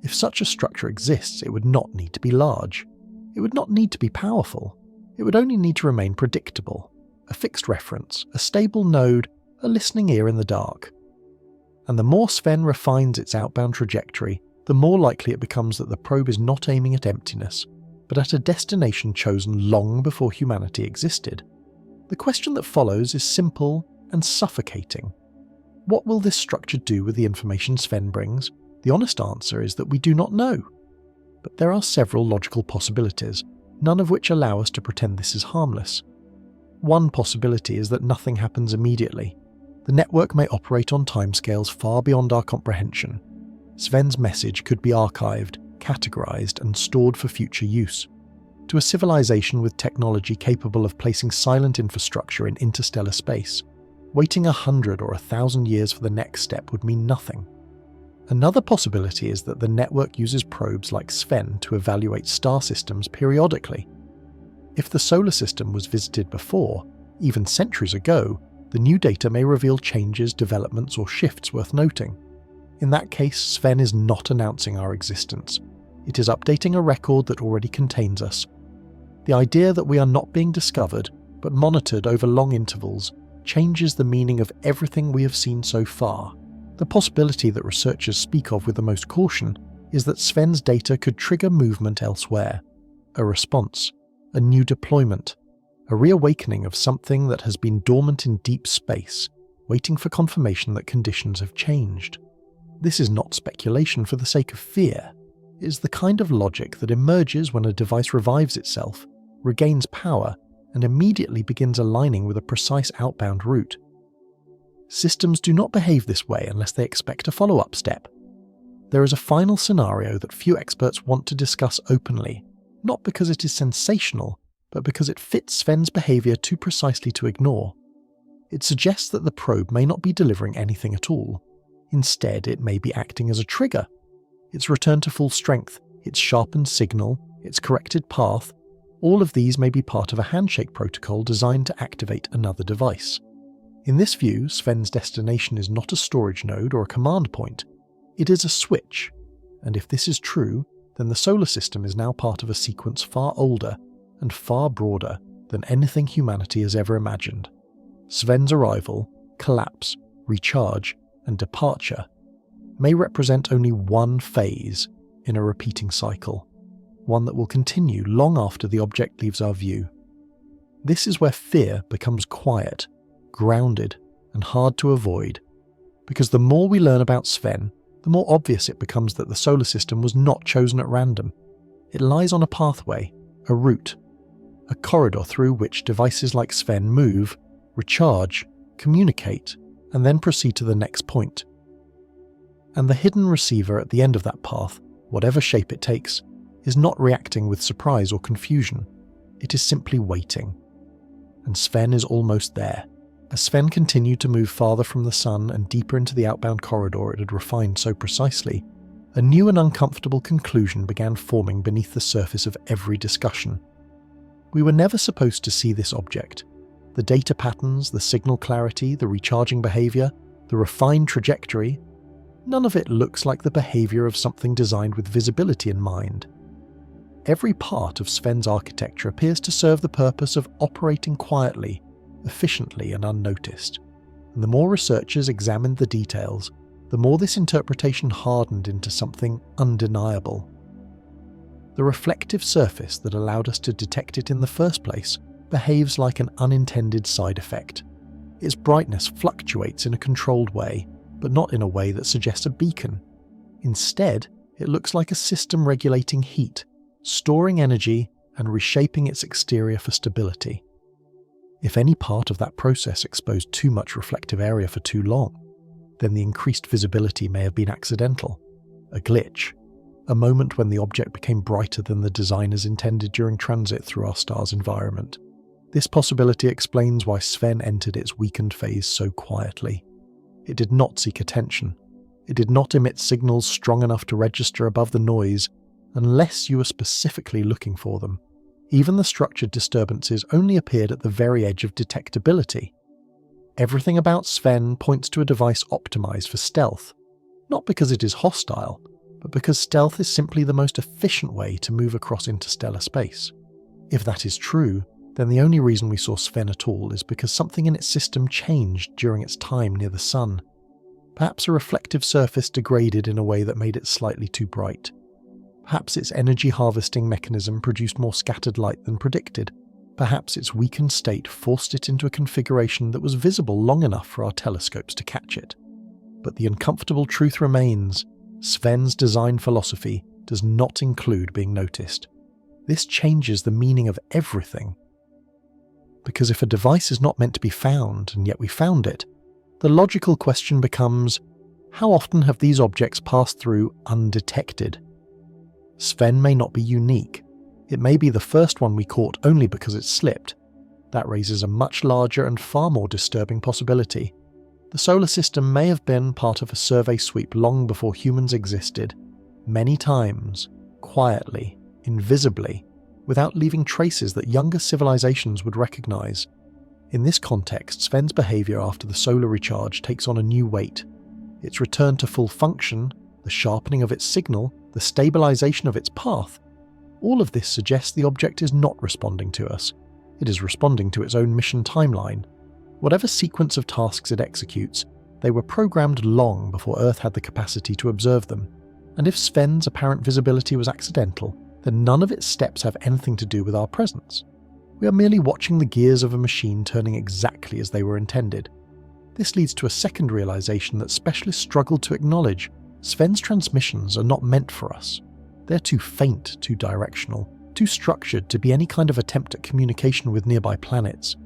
If such a structure exists, it would not need to be large. It would not need to be powerful. It would only need to remain predictable. A fixed reference, a stable node, a listening ear in the dark. And the more Sven refines its outbound trajectory, the more likely it becomes that the probe is not aiming at emptiness, but at a destination chosen long before humanity existed. The question that follows is simple and suffocating. What will this structure do with the information Sven brings? The honest answer is that we do not know. But there are several logical possibilities, none of which allow us to pretend this is harmless. One possibility is that nothing happens immediately. The network may operate on timescales far beyond our comprehension. Sven's message could be archived, categorized, and stored for future use. To a civilization with technology capable of placing silent infrastructure in interstellar space, waiting 100 or 1,000 years for the next step would mean nothing. Another possibility is that the network uses probes like Sven to evaluate star systems periodically. If the solar system was visited before, even centuries ago, the new data may reveal changes, developments, or shifts worth noting. In that case, Sven is not announcing our existence. It is updating a record that already contains us. The idea that we are not being discovered, but monitored over long intervals, changes the meaning of everything we have seen so far. The possibility that researchers speak of with the most caution is that Sven's data could trigger movement elsewhere, a response, a new deployment, a reawakening of something that has been dormant in deep space, waiting for confirmation that conditions have changed. This is not speculation for the sake of fear. It is the kind of logic that emerges when a device revives itself, regains power, and immediately begins aligning with a precise outbound route. Systems do not behave this way unless they expect a follow-up step. There is a final scenario that few experts want to discuss openly, not because it is sensational, but because it fits Sven's behavior too precisely to ignore. It suggests that the probe may not be delivering anything at all. Instead, it may be acting as a trigger. Its return to full strength, its sharpened signal, its corrected path, all of these may be part of a handshake protocol designed to activate another device. In this view, Sven's destination is not a storage node or a command point. It is a switch, and if this is true, then the solar system is now part of a sequence far older and far broader than anything humanity has ever imagined. Sven's arrival, collapse, recharge, and departure may represent only one phase in a repeating cycle, one that will continue long after the object leaves our view. This is where fear becomes quiet, grounded, and hard to avoid, because the more we learn about Sven, the more obvious it becomes that the solar system was not chosen at random. It lies on a pathway, a route, a corridor through which devices like Sven move, recharge, communicate, and then proceed to the next point. And the hidden receiver at the end of that path, whatever shape it takes, is not reacting with surprise or confusion. It is simply waiting. And Sven is almost there. As Sven continued to move farther from the sun and deeper into the outbound corridor it had refined so precisely, a new and uncomfortable conclusion began forming beneath the surface of every discussion. We were never supposed to see this object. The data patterns, the signal clarity, the recharging behavior, the refined trajectory, none of it looks like the behavior of something designed with visibility in mind. Every part of Sven's architecture appears to serve the purpose of operating quietly, efficiently, and unnoticed. And the more researchers examined the details, the more this interpretation hardened into something undeniable. The reflective surface that allowed us to detect it in the first place behaves like an unintended side effect. Its brightness fluctuates in a controlled way, but not in a way that suggests a beacon. Instead, it looks like a system regulating heat, storing energy, and reshaping its exterior for stability. If any part of that process exposed too much reflective area for too long, then the increased visibility may have been accidental, a glitch, a moment when the object became brighter than the designers intended during transit through our star's environment. This possibility explains why Sven entered its weakened phase so quietly. It did not seek attention. It did not emit signals strong enough to register above the noise unless you were specifically looking for them. Even the structured disturbances only appeared at the very edge of detectability. Everything about Sven points to a device optimized for stealth, not because it is hostile, but because stealth is simply the most efficient way to move across interstellar space. If that is true, then the only reason we saw Sven at all is because something in its system changed during its time near the sun. Perhaps a reflective surface degraded in a way that made it slightly too bright. Perhaps its energy harvesting mechanism produced more scattered light than predicted. Perhaps its weakened state forced it into a configuration that was visible long enough for our telescopes to catch it. But the uncomfortable truth remains: Sven's design philosophy does not include being noticed. This changes the meaning of everything. Because if a device is not meant to be found, and yet we found it, the logical question becomes, how often have these objects passed through undetected? Sven may not be unique. It may be the first one we caught only because it slipped. That raises a much larger and far more disturbing possibility. The solar system may have been part of a survey sweep long before humans existed, many times, quietly, invisibly, without leaving traces that younger civilizations would recognize. In this context, Sven's behavior after the solar recharge takes on a new weight. Its return to full function, the sharpening of its signal, the stabilization of its path, all of this suggests the object is not responding to us. It is responding to its own mission timeline. Whatever sequence of tasks it executes, they were programmed long before Earth had the capacity to observe them. And if Sven's apparent visibility was accidental, then none of its steps have anything to do with our presence. We are merely watching the gears of a machine turning exactly as they were intended. This leads to a second realization that specialists struggle to acknowledge. Sven's transmissions are not meant for us. They're too faint, too directional, too structured to be any kind of attempt at communication with nearby planets.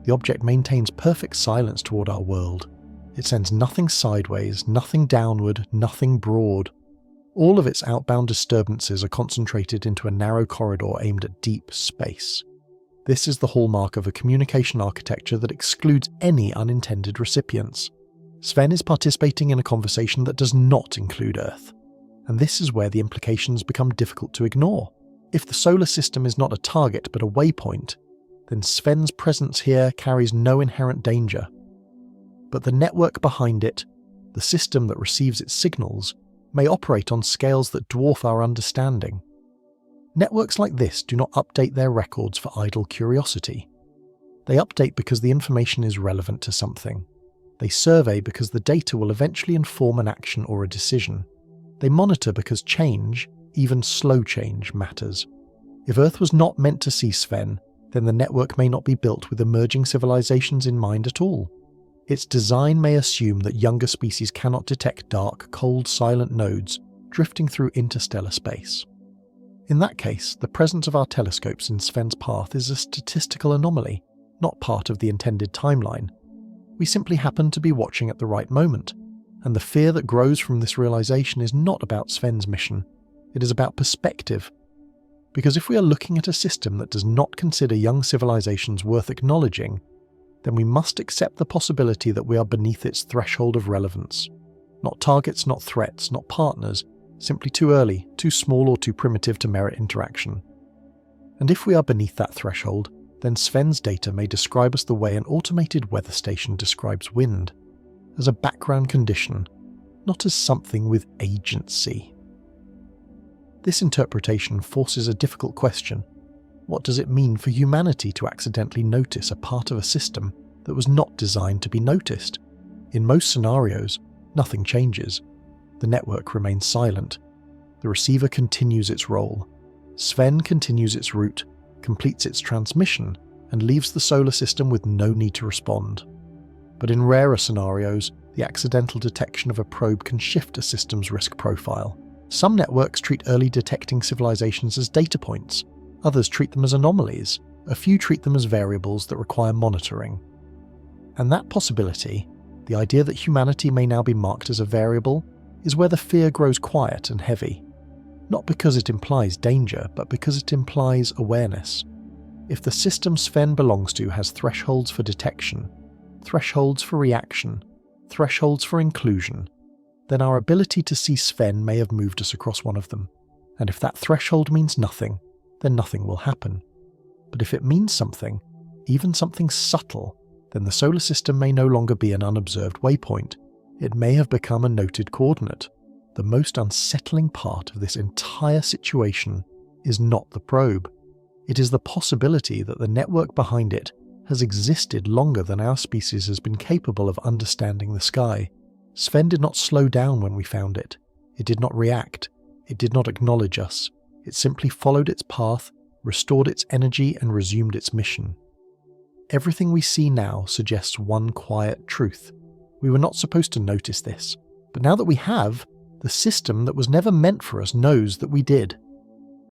The object maintains perfect silence toward our world. It sends nothing sideways, nothing downward, nothing broad. All of its outbound disturbances are concentrated into a narrow corridor aimed at deep space. This is the hallmark of a communication architecture that excludes any unintended recipients. Sven is participating in a conversation that does not include Earth. And this is where the implications become difficult to ignore. If the solar system is not a target but a waypoint, then Sven's presence here carries no inherent danger. But the network behind it, the system that receives its signals, may operate on scales that dwarf our understanding. Networks like this do not update their records for idle curiosity. They update because the information is relevant to something. They survey because the data will eventually inform an action or a decision. They monitor because change, even slow change, matters. If Earth was not meant to see Sven, then the network may not be built with emerging civilizations in mind at all. Its design may assume that younger species cannot detect dark, cold, silent nodes drifting through interstellar space. In that case, the presence of our telescopes in Sven's path is a statistical anomaly, not part of the intended timeline. We simply happen to be watching at the right moment, and the fear that grows from this realization is not about Sven's mission, it is about perspective. Because if we are looking at a system that does not consider young civilizations worth acknowledging, then we must accept the possibility that we are beneath its threshold of relevance. Not targets, not threats, not partners, simply too early, too small or too primitive to merit interaction. And if we are beneath that threshold, then Sven's data may describe us the way an automated weather station describes wind, as a background condition, not as something with agency. This interpretation forces a difficult question. What does it mean for humanity to accidentally notice a part of a system that was not designed to be noticed? In most scenarios, nothing changes. The network remains silent. The receiver continues its role. Sven continues its route, completes its transmission, and leaves the solar system with no need to respond. But in rarer scenarios, the accidental detection of a probe can shift a system's risk profile. Some networks treat early detecting civilizations as data points. Others treat them as anomalies. A few treat them as variables that require monitoring. And that possibility, the idea that humanity may now be marked as a variable, is where the fear grows quiet and heavy. Not because it implies danger, but because it implies awareness. If the system Sven belongs to has thresholds for detection, thresholds for reaction, thresholds for inclusion, then our ability to see Sven may have moved us across one of them. And if that threshold means nothing, then nothing will happen. But if it means something, even something subtle, then the solar system may no longer be an unobserved waypoint. It may have become a noted coordinate. The most unsettling part of this entire situation is not the probe. It is the possibility that the network behind it has existed longer than our species has been capable of understanding the sky. Sven did not slow down when we found it. It did not react. It did not acknowledge us. It simply followed its path, restored its energy, and resumed its mission. Everything we see now suggests one quiet truth. We were not supposed to notice this, but now that we have, the system that was never meant for us knows that we did.